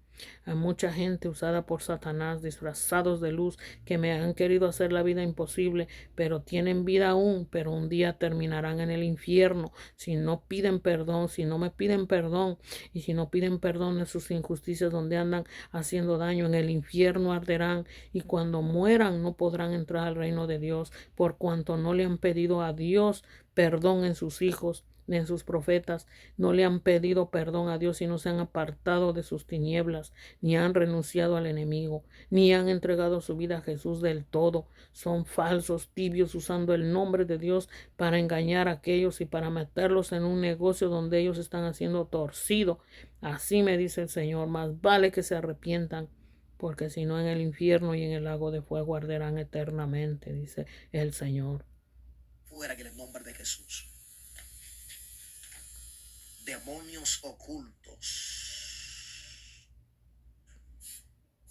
Hay mucha gente usada por Satanás, disfrazados de luz, que me han querido hacer la vida imposible, pero tienen vida aún, pero un día terminarán en el infierno si no piden perdón, si no me piden perdón y si no piden perdón de sus injusticias donde andan haciendo daño, en el infierno arderán y cuando mueran no podrán entrar al reino de Dios por cuanto no le han pedido a Dios perdón en sus hijos, en sus profetas, no le han pedido perdón a Dios y no se han apartado de sus tinieblas, ni han renunciado al enemigo, ni han entregado su vida a Jesús del todo. Son falsos, tibios, usando el nombre de Dios para engañar a aquellos y para meterlos en un negocio donde ellos están haciendo torcido. Así me dice el Señor, más vale que se arrepientan, porque si no en el infierno y en el lago de fuego arderán eternamente, dice el Señor. Fuera en el nombre de Jesús. Demonios ocultos.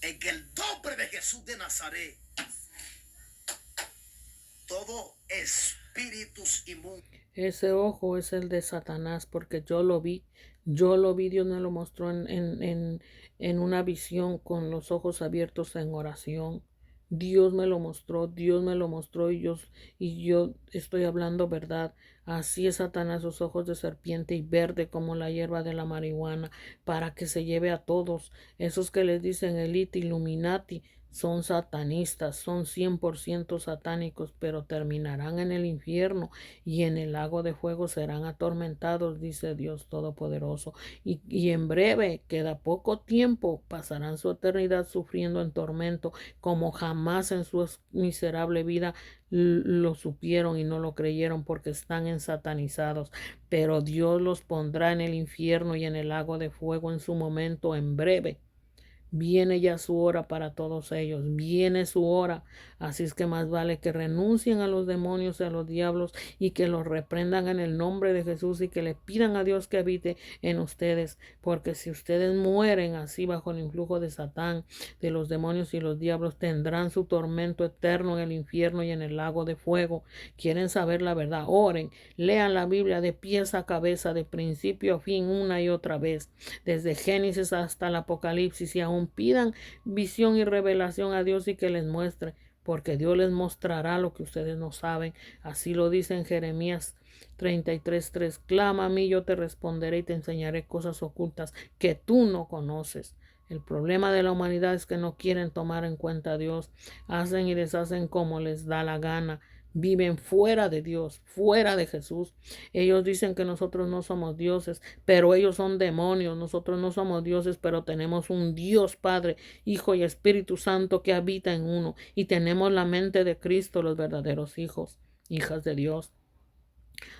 En el nombre de Jesús de Nazaret. Todo espíritus inmundos. Ese ojo es el de Satanás, porque yo lo vi, Dios me lo mostró en una visión con los ojos abiertos en oración. Dios me lo mostró y yo estoy hablando verdad. Así es Satanás, sus ojos de serpiente y verde como la hierba de la marihuana, para que se lleve a todos. Esos que les dicen elite, Illuminati, son satanistas, son 100% satánicos, pero terminarán en el infierno y en el lago de fuego serán atormentados, dice Dios Todopoderoso. Y en breve, queda poco tiempo, pasarán su eternidad sufriendo en tormento, como jamás en su miserable vida lo supieron y no lo creyeron, porque están ensatanizados. Pero Dios los pondrá en el infierno y en el lago de fuego en su momento, en breve. Viene ya su hora para todos ellos, viene su hora, así es que más vale que renuncien a los demonios y a los diablos y que los reprendan en el nombre de Jesús y que le pidan a Dios que habite en ustedes, porque si ustedes mueren así bajo el influjo de Satán, de los demonios y los diablos, tendrán su tormento eterno en el infierno y en el lago de fuego. ¿Quieren saber la verdad? Oren, lean la Biblia de pies a cabeza, de principio a fin, una y otra vez, desde Génesis hasta el Apocalipsis, y aún pidan visión y revelación a Dios y que les muestre, porque Dios les mostrará lo que ustedes no saben. Así lo dice en Jeremías 33:3. Clama a mí, yo te responderé y te enseñaré cosas ocultas que tú no conoces. El problema de la humanidad es que no quieren tomar en cuenta a Dios. Hacen y deshacen como les da la gana. Viven fuera de Dios, fuera de Jesús. Ellos dicen que nosotros no somos dioses, pero ellos son demonios. Nosotros no somos dioses, pero tenemos un Dios Padre, Hijo y Espíritu Santo que habita en uno. Y tenemos la mente de Cristo, los verdaderos hijos, hijas de Dios.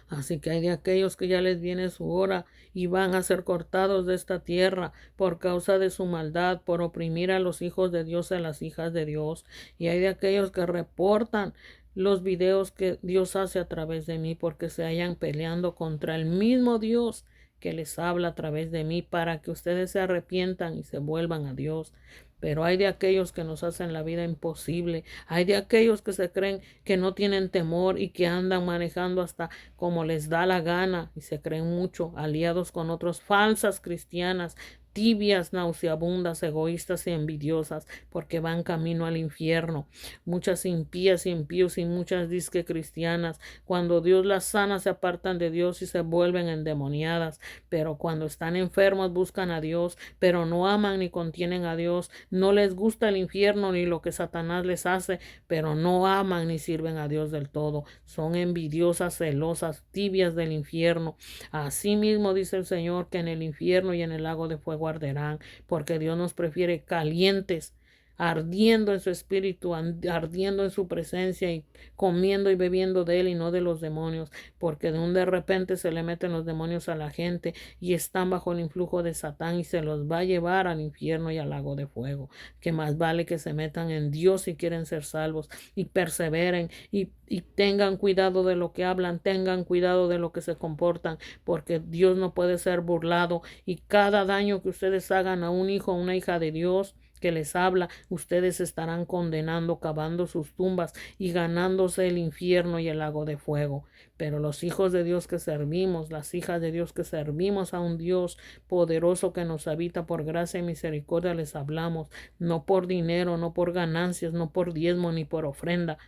Así que hay de aquellos que ya les viene su hora y van a ser cortados de esta tierra por causa de su maldad, por oprimir a los hijos de Dios y a las hijas de Dios. Y hay de aquellos que reportan los videos que Dios hace a través de mí porque se hayan peleando contra el mismo Dios que les habla a través de mí para que ustedes se arrepientan y se vuelvan a Dios. Pero hay de aquellos que nos hacen la vida imposible. Hay de aquellos que se creen que no tienen temor y que andan manejando hasta como les da la gana y se creen mucho, aliados con otros falsas cristianas, tibias, nauseabundas, egoístas y envidiosas, porque van camino al infierno. Muchas impías y impíos y muchas disque cristianas, cuando Dios las sana, se apartan de Dios y se vuelven endemoniadas, pero cuando están enfermos buscan a Dios, pero no aman ni contienen a Dios, no les gusta el infierno ni lo que Satanás les hace, pero no aman ni sirven a Dios del todo, son envidiosas, celosas, tibias del infierno. Asimismo dice el Señor que en el infierno y en el lago de fuego arderán, porque Dios nos prefiere calientes, ardiendo en su espíritu, ardiendo en su presencia y comiendo y bebiendo de él y no de los demonios, porque de repente se le meten los demonios a la gente y están bajo el influjo de Satán y se los va a llevar al infierno y al lago de fuego. Que más vale que se metan en Dios si quieren ser salvos y perseveren y tengan cuidado de lo que hablan, tengan cuidado de lo que se comportan, porque Dios no puede ser burlado, y cada daño que ustedes hagan a un hijo o una hija de Dios que les habla, ustedes estarán condenando, cavando sus tumbas y ganándose el infierno y el lago de fuego. Pero los hijos de Dios que servimos, las hijas de Dios que servimos a un Dios poderoso que nos habita por gracia y misericordia, les hablamos, no por dinero, no por ganancias, no por diezmo ni por ofrenda,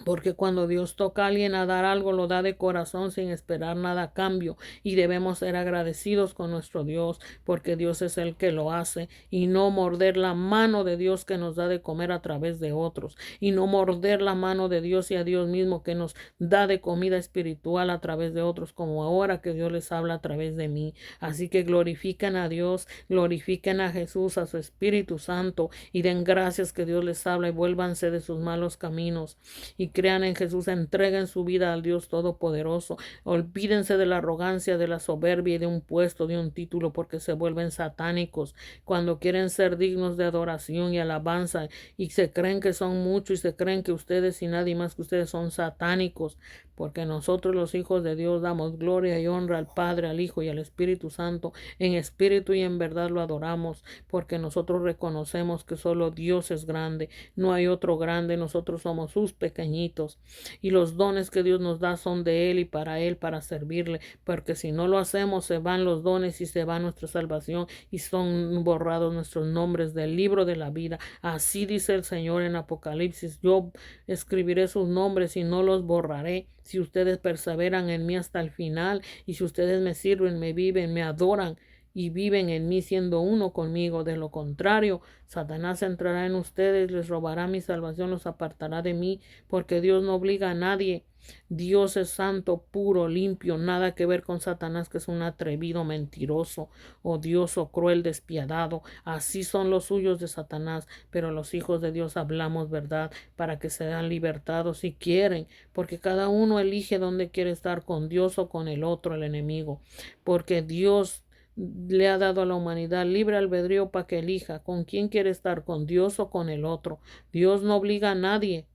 porque cuando Dios toca a alguien a dar algo, lo da de corazón sin esperar nada a cambio, y debemos ser agradecidos con nuestro Dios, porque Dios es el que lo hace, y no morder la mano de Dios que nos da de comer a través de otros, y no morder la mano de Dios y a Dios mismo que nos da de comida espiritual a través de otros, como ahora que Dios les habla a través de mí. Así que glorifiquen a Dios, glorifiquen a Jesús, a su Espíritu Santo, y den gracias que Dios les habla, y vuélvanse de sus malos caminos y crean en Jesús, entreguen su vida al Dios Todopoderoso. Olvídense de la arrogancia, de la soberbia y de un puesto, de un título, porque se vuelven satánicos cuando quieren ser dignos de adoración y alabanza y se creen que son muchos y se creen que ustedes y nadie más que ustedes son satánicos, porque nosotros los hijos de Dios damos gloria y honra al Padre, al Hijo y al Espíritu Santo, en espíritu y en verdad lo adoramos, porque nosotros reconocemos que solo Dios es grande, no hay otro grande, nosotros somos sus pequeñitos, y los dones que Dios nos da son de Él y para servirle, porque si no lo hacemos se van los dones y se va nuestra salvación y son borrados nuestros nombres del libro de la vida. Así dice el Señor en Apocalipsis: yo escribiré sus nombres y no los borraré, si ustedes perseveran en mí hasta el final, y si ustedes me sirven, me viven, me adoran y viven en mí siendo uno conmigo. De lo contrario, Satanás entrará en ustedes, les robará mi salvación, los apartará de mí, porque Dios no obliga a nadie. Dios es santo, puro, limpio, nada que ver con Satanás, que es un atrevido, mentiroso, odioso, cruel, despiadado. Así son los suyos de Satanás, pero los hijos de Dios hablamos verdad para que sean libertados si quieren, porque cada uno elige dónde quiere estar, con Dios o con el otro, el enemigo, porque Dios le ha dado a la humanidad libre albedrío para que elija con quién quiere estar, con Dios o con el otro. Dios no obliga a nadie.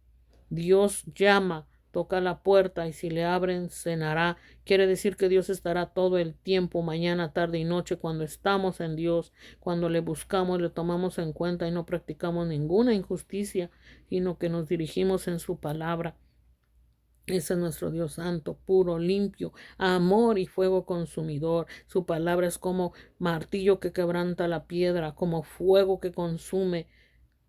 Dios llama, toca la puerta y si le abren, cenará. Quiere decir que Dios estará todo el tiempo, mañana, tarde y noche, cuando estamos en Dios, cuando le buscamos, le tomamos en cuenta y no practicamos ninguna injusticia, sino que nos dirigimos en su palabra. Ese es nuestro Dios santo, puro, limpio, amor y fuego consumidor. Su palabra es como martillo que quebranta la piedra, como fuego que consume,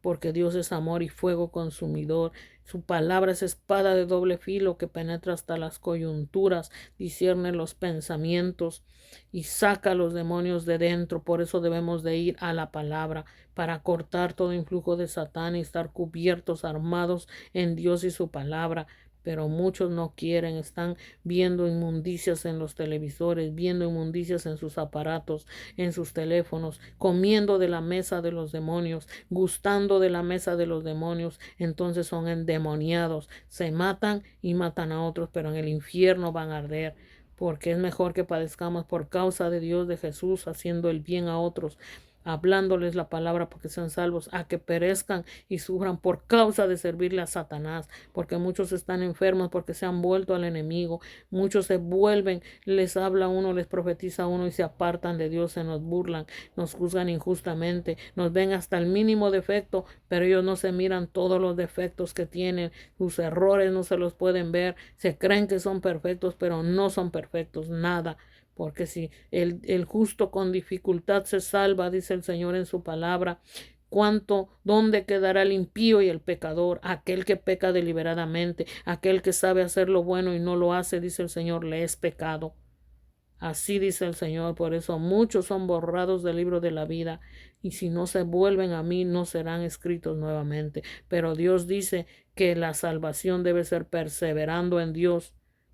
porque Dios es amor y fuego consumidor. Su palabra es espada de doble filo que penetra hasta las coyunturas, discierne los pensamientos y saca a los demonios de dentro. Por eso debemos de ir a la palabra, para cortar todo influjo de Satán y estar cubiertos, armados en Dios y su palabra. Pero muchos no quieren, están viendo inmundicias en los televisores, viendo inmundicias en sus aparatos, en sus teléfonos, comiendo de la mesa de los demonios, gustando de la mesa de los demonios. Entonces son endemoniados, se matan y matan a otros, pero en el infierno van a arder, porque es mejor que padezcamos por causa de Dios, de Jesús, haciendo el bien a otros, hablándoles la palabra porque sean salvos, a que perezcan y sufran por causa de servirle a Satanás, porque muchos están enfermos porque se han vuelto al enemigo, muchos se vuelven, les habla uno, les profetiza uno y se apartan de Dios, se nos burlan, nos juzgan injustamente, nos ven hasta el mínimo defecto, pero ellos no se miran todos los defectos que tienen, sus errores no se los pueden ver, se creen que son perfectos, pero no son perfectos, nada, porque si el justo con dificultad se salva, dice el Señor en su palabra, ¿dónde quedará el impío y el pecador? Aquel que peca deliberadamente, aquel que sabe hacer lo bueno y no lo hace, dice el Señor, le es pecado. Así dice el Señor, por eso muchos son borrados del libro de la vida, y si no se vuelven a mí, no serán escritos nuevamente. Pero Dios dice que la salvación debe ser perseverando en Dios,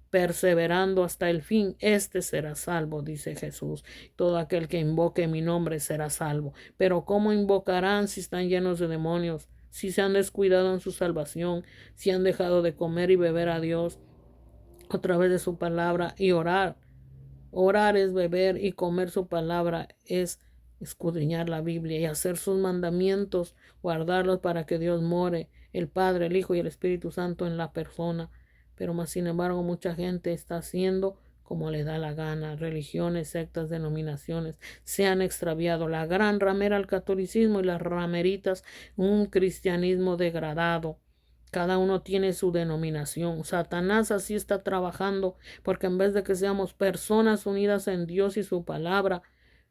perseverando hasta el fin. Este será salvo, dice Jesús. Todo aquel que invoque mi nombre será salvo. Pero ¿cómo invocarán si están llenos de demonios? Si se han descuidado en su salvación, si han dejado de comer y beber a Dios a través de su palabra y orar. Orar es beber y comer su palabra es escudriñar la Biblia y hacer sus mandamientos, guardarlos para que Dios more, el Padre, el Hijo y el Espíritu Santo en la persona. Pero más sin embargo mucha gente está haciendo como le da la gana. Religiones, sectas, denominaciones se han extraviado. La gran ramera al catolicismo y las rameritas un cristianismo degradado. Cada uno tiene su denominación. Satanás así está trabajando, porque en vez de que seamos personas unidas en Dios y su palabra,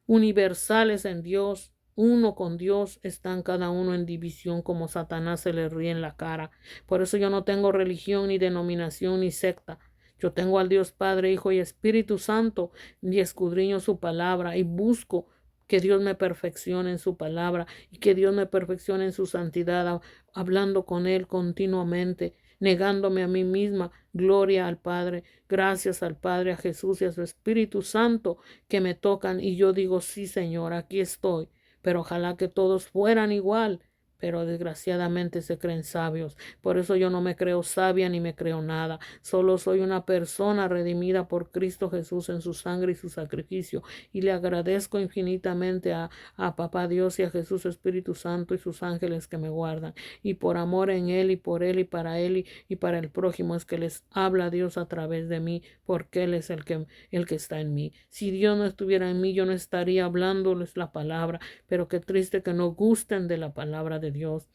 universales en Dios, uno con Dios, están cada uno en división, como Satanás se le ríe en la cara. Por eso yo no tengo religión, ni denominación, ni secta. Yo tengo al Dios Padre, Hijo y Espíritu Santo, y escudriño su palabra y busco que Dios me perfeccione en su palabra y que Dios me perfeccione en su santidad, hablando con Él continuamente, negándome a mí misma. Gloria al Padre, gracias al Padre, a Jesús y a su Espíritu Santo que me tocan y yo digo, sí, Señor, aquí estoy. Pero ojalá que todos fueran igual, pero desgraciadamente se creen sabios. Por eso yo no me creo sabia ni me creo nada. Solo soy una persona redimida por Cristo Jesús en su sangre y su sacrificio. Y le agradezco infinitamente a Papá Dios y a Jesús Espíritu Santo y sus ángeles que me guardan. Y por amor en Él y por Él y para Él y para el prójimo es que les habla Dios a través de mí, porque Él es el que está en mí. Si Dios no estuviera en mí, yo no estaría hablándoles la palabra. Pero qué triste que no gusten de la palabra de Dios.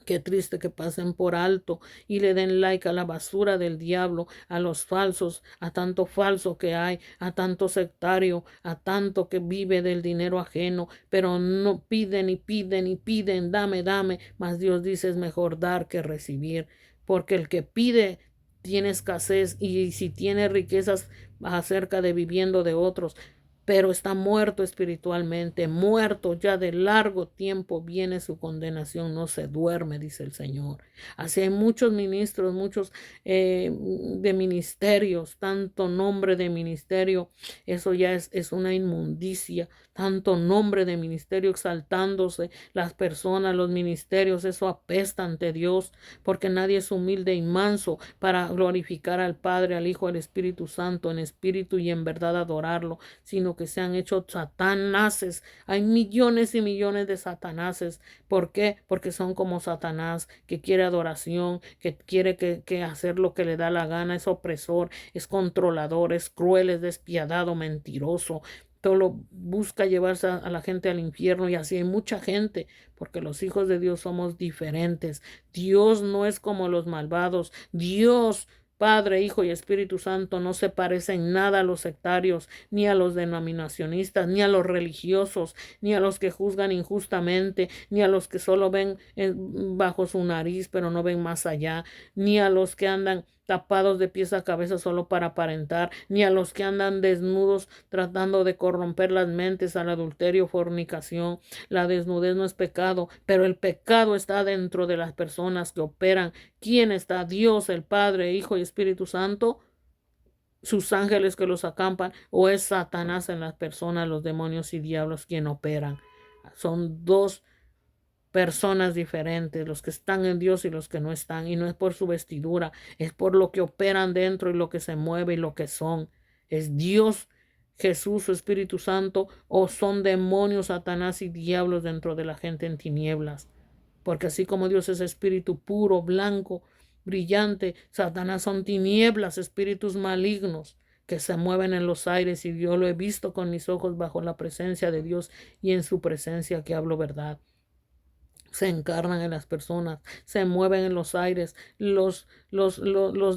Qué triste que pasen por alto y le den like a la basura del diablo, a los falsos, a tanto falso que hay, a tanto sectario, a tanto que vive del dinero ajeno, pero no piden y piden y piden, dame, dame, mas Dios dice es mejor dar que recibir, porque el que pide tiene escasez y si tiene riquezas acerca de viviendo de otros, pero está muerto espiritualmente, muerto ya de largo tiempo, viene su condenación, no se duerme, dice el Señor. Así hay muchos ministros, muchos de ministerios, tanto nombre de ministerio, eso ya es una inmundicia, tanto nombre de ministerio exaltándose, las personas, los ministerios, eso apesta ante Dios, porque nadie es humilde y manso para glorificar al Padre, al Hijo, al Espíritu Santo, en espíritu y en verdad adorarlo, sino que se han hecho satanases. Hay millones y millones de satanases. ¿Por qué? Porque son como Satanás, que quiere adoración, que quiere que hacer lo que le da la gana, es opresor, es controlador, es cruel, es despiadado, mentiroso. Todo busca llevarse a la gente al infierno y así hay mucha gente, porque los hijos de Dios somos diferentes. Dios no es como los malvados. Dios Padre, Hijo y Espíritu Santo no se parecen nada a los sectarios, ni a los denominacionistas, ni a los religiosos, ni a los que juzgan injustamente, ni a los que solo ven bajo su nariz, pero no ven más allá, ni a los que andan tapados de pies a cabeza solo para aparentar, ni a los que andan desnudos tratando de corromper las mentes al adulterio, fornicación. La desnudez no es pecado, pero el pecado está dentro de las personas que operan. ¿Quién está? Dios, el Padre, Hijo y Espíritu Santo, sus ángeles que los acampan, o es Satanás en las personas, los demonios y diablos quien operan. Son dos personas diferentes, los que están en Dios y los que no están, y no es por su vestidura, es por lo que operan dentro y lo que se mueve y lo que son. Es Dios, Jesús, su Espíritu Santo, o son demonios, Satanás y diablos dentro de la gente en tinieblas. Porque así como Dios es espíritu puro, blanco, brillante, Satanás son tinieblas, espíritus malignos que se mueven en los aires, y yo lo he visto con mis ojos bajo la presencia de Dios y en su presencia que hablo verdad. se encarnan en las personas, se mueven en los aires, los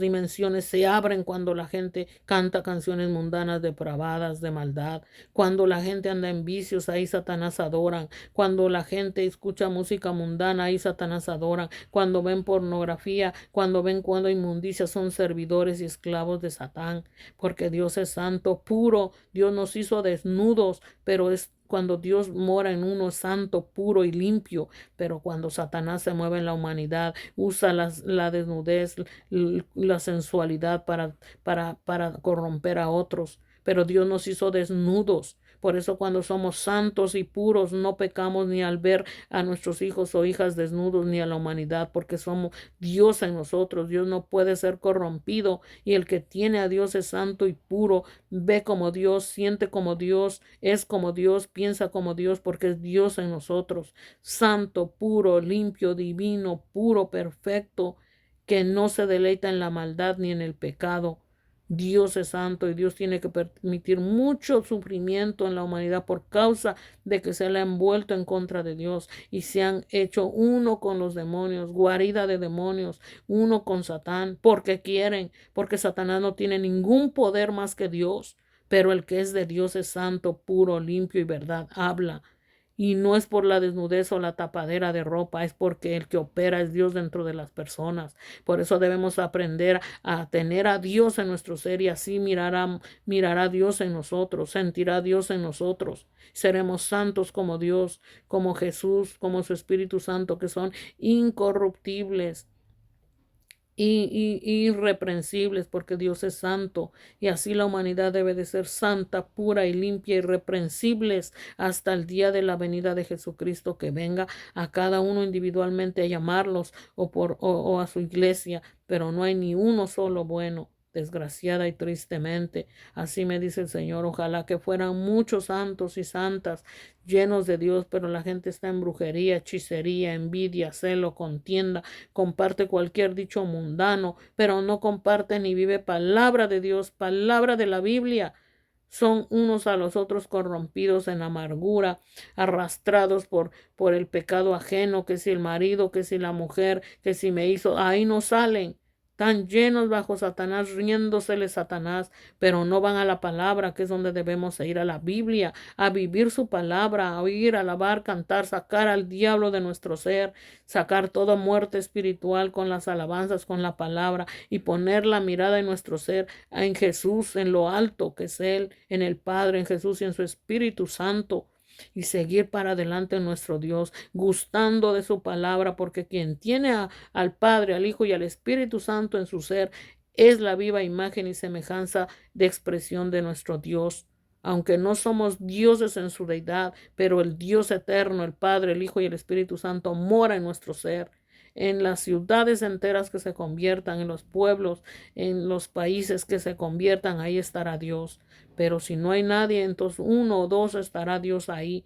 dimensiones se abren cuando la gente canta canciones mundanas, depravadas, de maldad, cuando la gente anda en vicios, ahí Satanás adoran, cuando la gente escucha música mundana, ahí Satanás adoran, cuando ven pornografía, cuando inmundicia, son servidores y esclavos de Satán, porque Dios es santo, puro, Dios nos hizo desnudos, pero es cuando Dios mora en uno santo, puro y limpio, pero cuando Satanás se mueve en la humanidad, usa la desnudez, la sensualidad para corromper a otros. Pero Dios nos hizo desnudos. Por eso cuando somos santos y puros no pecamos ni al ver a nuestros hijos o hijas desnudos ni a la humanidad, porque somos Dios en nosotros. Dios no puede ser corrompido y el que tiene a Dios es santo y puro, ve como Dios, siente como Dios, es como Dios, piensa como Dios, porque es Dios en nosotros. Santo, puro, limpio, divino, puro, perfecto, que no se deleita en la maldad ni en el pecado. Dios es santo y Dios tiene que permitir mucho sufrimiento en la humanidad por causa de que se le ha envuelto en contra de Dios y se han hecho uno con los demonios, guarida de demonios, uno con Satán, porque quieren, porque Satanás no tiene ningún poder más que Dios, pero el que es de Dios es santo, puro, limpio y verdad, habla. Y no es por la desnudez o la tapadera de ropa, es porque el que opera es Dios dentro de las personas. Por eso debemos aprender a tener a Dios en nuestro ser y así mirará Dios en nosotros, sentirá Dios en nosotros. Seremos santos como Dios, como Jesús, como su Espíritu Santo, que son incorruptibles y irreprensibles, porque Dios es santo y así la humanidad debe de ser santa, pura y limpia, irreprensibles hasta el día de la venida de Jesucristo, que venga a cada uno individualmente a llamarlos o a su iglesia, pero no hay ni uno solo bueno. Desgraciada y tristemente, así me dice el Señor. Ojalá que fueran muchos santos y santas llenos de Dios, pero la gente está en brujería, hechicería, envidia, celo, contienda, comparte cualquier dicho mundano, pero no comparte ni vive palabra de Dios, palabra de la Biblia. Son unos a los otros corrompidos en amargura, arrastrados por el pecado ajeno, que si el marido, que si la mujer, que si me hizo, ahí no salen. Tan llenos bajo Satanás, riéndosele Satanás, pero no van a la palabra, que es donde debemos ir, a la Biblia, a vivir su palabra, a oír, alabar, cantar, sacar al diablo de nuestro ser, sacar toda muerte espiritual con las alabanzas, con la palabra y poner la mirada en nuestro ser, en Jesús, en lo alto que es Él, en el Padre, en Jesús y en su Espíritu Santo. Y seguir para adelante en nuestro Dios, gustando de su palabra, porque quien tiene al Padre, al Hijo y al Espíritu Santo en su ser, es la viva imagen y semejanza de expresión de nuestro Dios. Aunque no somos dioses en su deidad, pero el Dios eterno, el Padre, el Hijo y el Espíritu Santo mora en nuestro ser. En las ciudades enteras que se conviertan, en los pueblos, en los países que se conviertan, ahí estará Dios. Pero si no hay nadie, entonces uno o dos estará Dios ahí,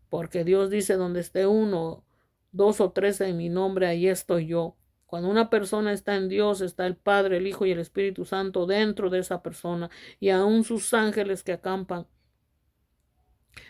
porque Dios dice, donde esté uno, dos o tres en mi nombre, ahí estoy yo. Cuando una persona está en Dios, está el Padre, el Hijo y el Espíritu Santo dentro de esa persona, y aún sus ángeles que acampan.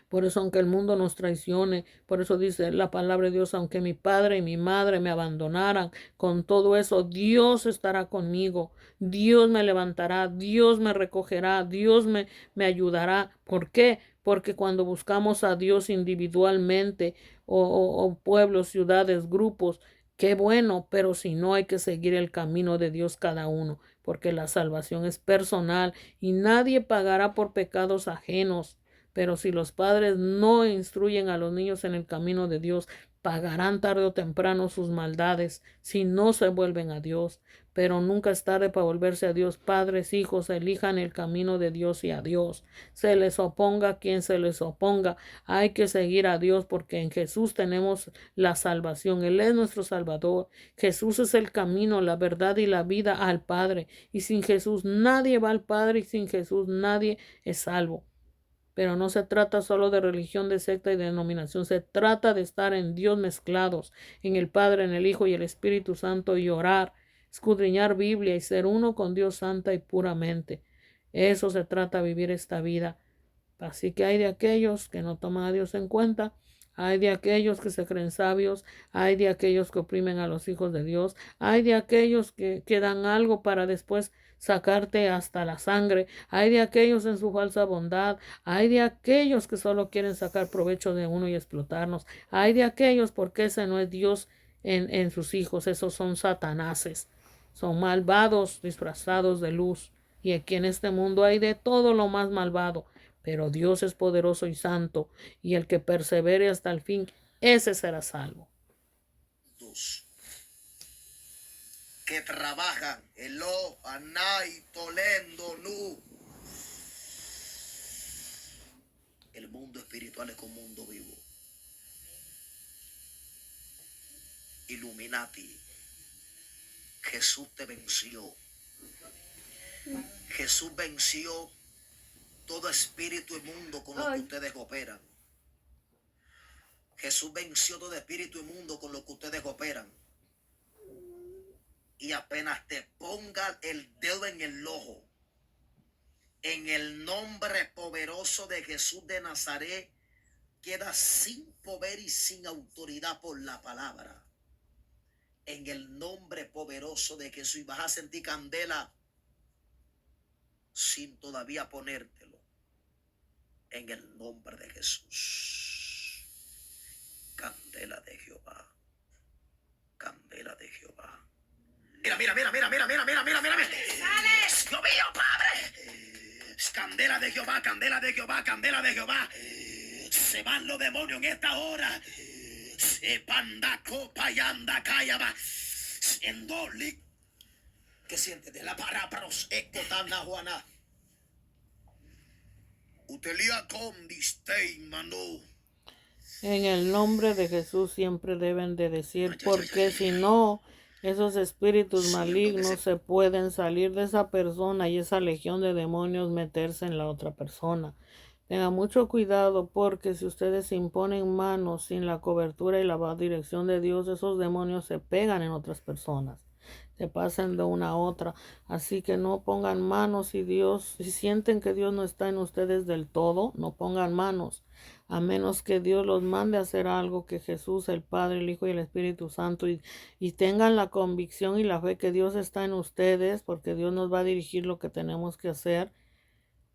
Por eso, aunque el mundo nos traicione, por eso dice la palabra de Dios, aunque mi padre y mi madre me abandonaran, con todo eso Dios estará conmigo, Dios me levantará, Dios me recogerá, Dios me ayudará. ¿Por qué? Porque cuando buscamos a Dios individualmente o pueblos, ciudades, grupos, qué bueno, pero si no, hay que seguir el camino de Dios cada uno, porque la salvación es personal y nadie pagará por pecados ajenos. Pero si los padres no instruyen a los niños en el camino de Dios, pagarán tarde o temprano sus maldades si no se vuelven a Dios. Pero nunca es tarde para volverse a Dios. Padres, hijos, elijan el camino de Dios y a Dios. Se les oponga quien se les oponga. Hay que seguir a Dios, porque en Jesús tenemos la salvación. Él es nuestro Salvador. Jesús es el camino, la verdad y la vida al Padre. Y sin Jesús nadie va al Padre, y sin Jesús nadie es salvo. Pero no se trata solo de religión, de secta y de denominación. Se trata de estar en Dios mezclados, en el Padre, en el Hijo y el Espíritu Santo, y orar, escudriñar Biblia y ser uno con Dios santa y puramente. Eso se trata, vivir esta vida. Así que hay de aquellos que no toman a Dios en cuenta. Hay de aquellos que se creen sabios, hay de aquellos que oprimen a los hijos de Dios, hay de aquellos que dan algo para después sacarte hasta la sangre, hay de aquellos en su falsa bondad, hay de aquellos que solo quieren sacar provecho de uno y explotarnos, hay de aquellos porque ese no es Dios en sus hijos, esos son satanases, son malvados disfrazados de luz. Y aquí en este mundo hay de todo lo más malvado, pero Dios es poderoso y santo, y el que persevere hasta el fin, ese será salvo. Que trabajan Elo, Anai, Tolendo, Nu. El mundo espiritual es como un mundo vivo. Illuminati. Jesús te venció. Jesús venció todo espíritu inmundo con lo que ustedes operan. Jesús venció todo espíritu inmundo con lo que ustedes operan. Y apenas te ponga el dedo en el ojo, en el nombre poderoso de Jesús de Nazaret, quedas sin poder y sin autoridad por la palabra. En el nombre poderoso de Jesús, y vas a sentir candela sin todavía ponértelo. En el nombre de Jesús. Candela de Jehová. Candela de Jehová. Mira. Dios mío, Padre. Candela de Jehová, candela de Jehová, candela de Jehová. Se van los demonios en esta hora. Se panda copa y anda callaba. Endoli. ¿Qué siente de la parapros ecotana Juana? Utelia condistein manu. En el nombre de Jesús siempre deben de decir, porque si no, esos espíritus malignos se pueden salir de esa persona y esa legión de demonios meterse en la otra persona. Tengan mucho cuidado porque si ustedes imponen manos sin la cobertura y la dirección de Dios, esos demonios se pegan en otras personas, se pasan de una a otra. Así que no pongan manos si sienten que Dios no está en ustedes del todo, no pongan manos, a menos que Dios los mande a hacer algo, que Jesús, el Padre, el Hijo y el Espíritu Santo, y tengan la convicción y la fe que Dios está en ustedes, porque Dios nos va a dirigir lo que tenemos que hacer.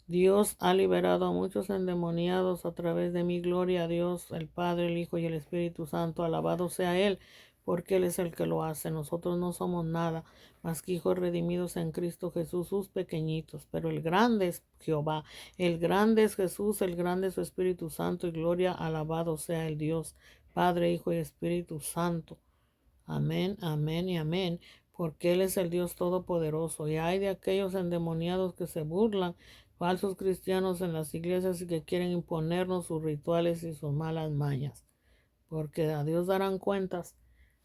Dios ha liberado a muchos endemoniados a través de mi. Gloria a Dios, el Padre, el Hijo y el Espíritu Santo. Alabado sea Él, porque Él es el que lo hace. Nosotros no somos nada más que hijos redimidos en Cristo Jesús, sus pequeñitos. Pero el grande es Jehová, el grande es Jesús, el grande es su Espíritu Santo. Y gloria, alabado sea el Dios, Padre, Hijo y Espíritu Santo. Amén, amén y amén. Porque Él es el Dios Todopoderoso. Y hay de aquellos endemoniados que se burlan, falsos cristianos en las iglesias y que quieren imponernos sus rituales y sus malas mañas. Porque a Dios darán cuentas.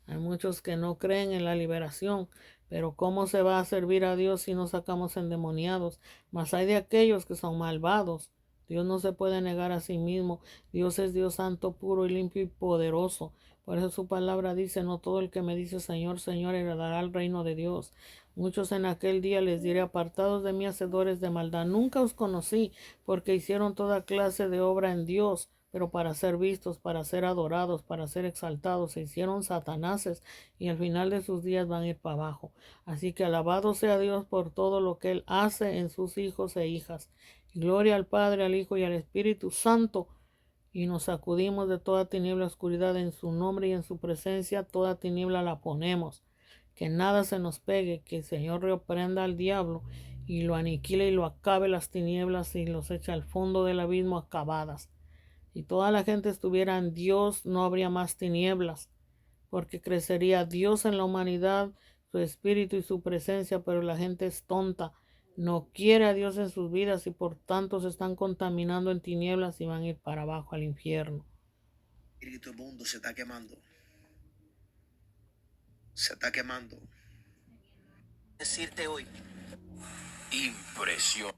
Hay muchos que no creen en la liberación, pero ¿cómo se va a servir a Dios si no sacamos endemoniados? Mas hay de aquellos que son malvados. Dios no se puede negar a sí mismo. Dios es Dios santo, puro y limpio y poderoso. Por eso su palabra dice, no todo el que me dice Señor, Señor, heredará el reino de Dios. Muchos en aquel día les diré, apartados de mí, hacedores de maldad. Nunca os conocí, porque hicieron toda clase de obra en Dios, pero para ser vistos, para ser adorados, para ser exaltados, se hicieron satanases y al final de sus días van a ir para abajo. Así que alabado sea Dios por todo lo que Él hace en sus hijos e hijas. Gloria al Padre, al Hijo y al Espíritu Santo. Y nos sacudimos de toda tiniebla, oscuridad en su nombre y en su presencia, toda tiniebla la ponemos. Que nada se nos pegue, que el Señor reprenda al diablo y lo aniquile y lo acabe las tinieblas y los echa al fondo del abismo acabadas. Si toda la gente estuviera en Dios, no habría más tinieblas, porque crecería Dios en la humanidad, su espíritu y su presencia, pero la gente es tonta, no quiere a Dios en sus vidas y por tanto se están contaminando en tinieblas y van a ir para abajo al infierno. El espíritu del mundo se está quemando. Se está quemando. Decirte hoy. Impresión.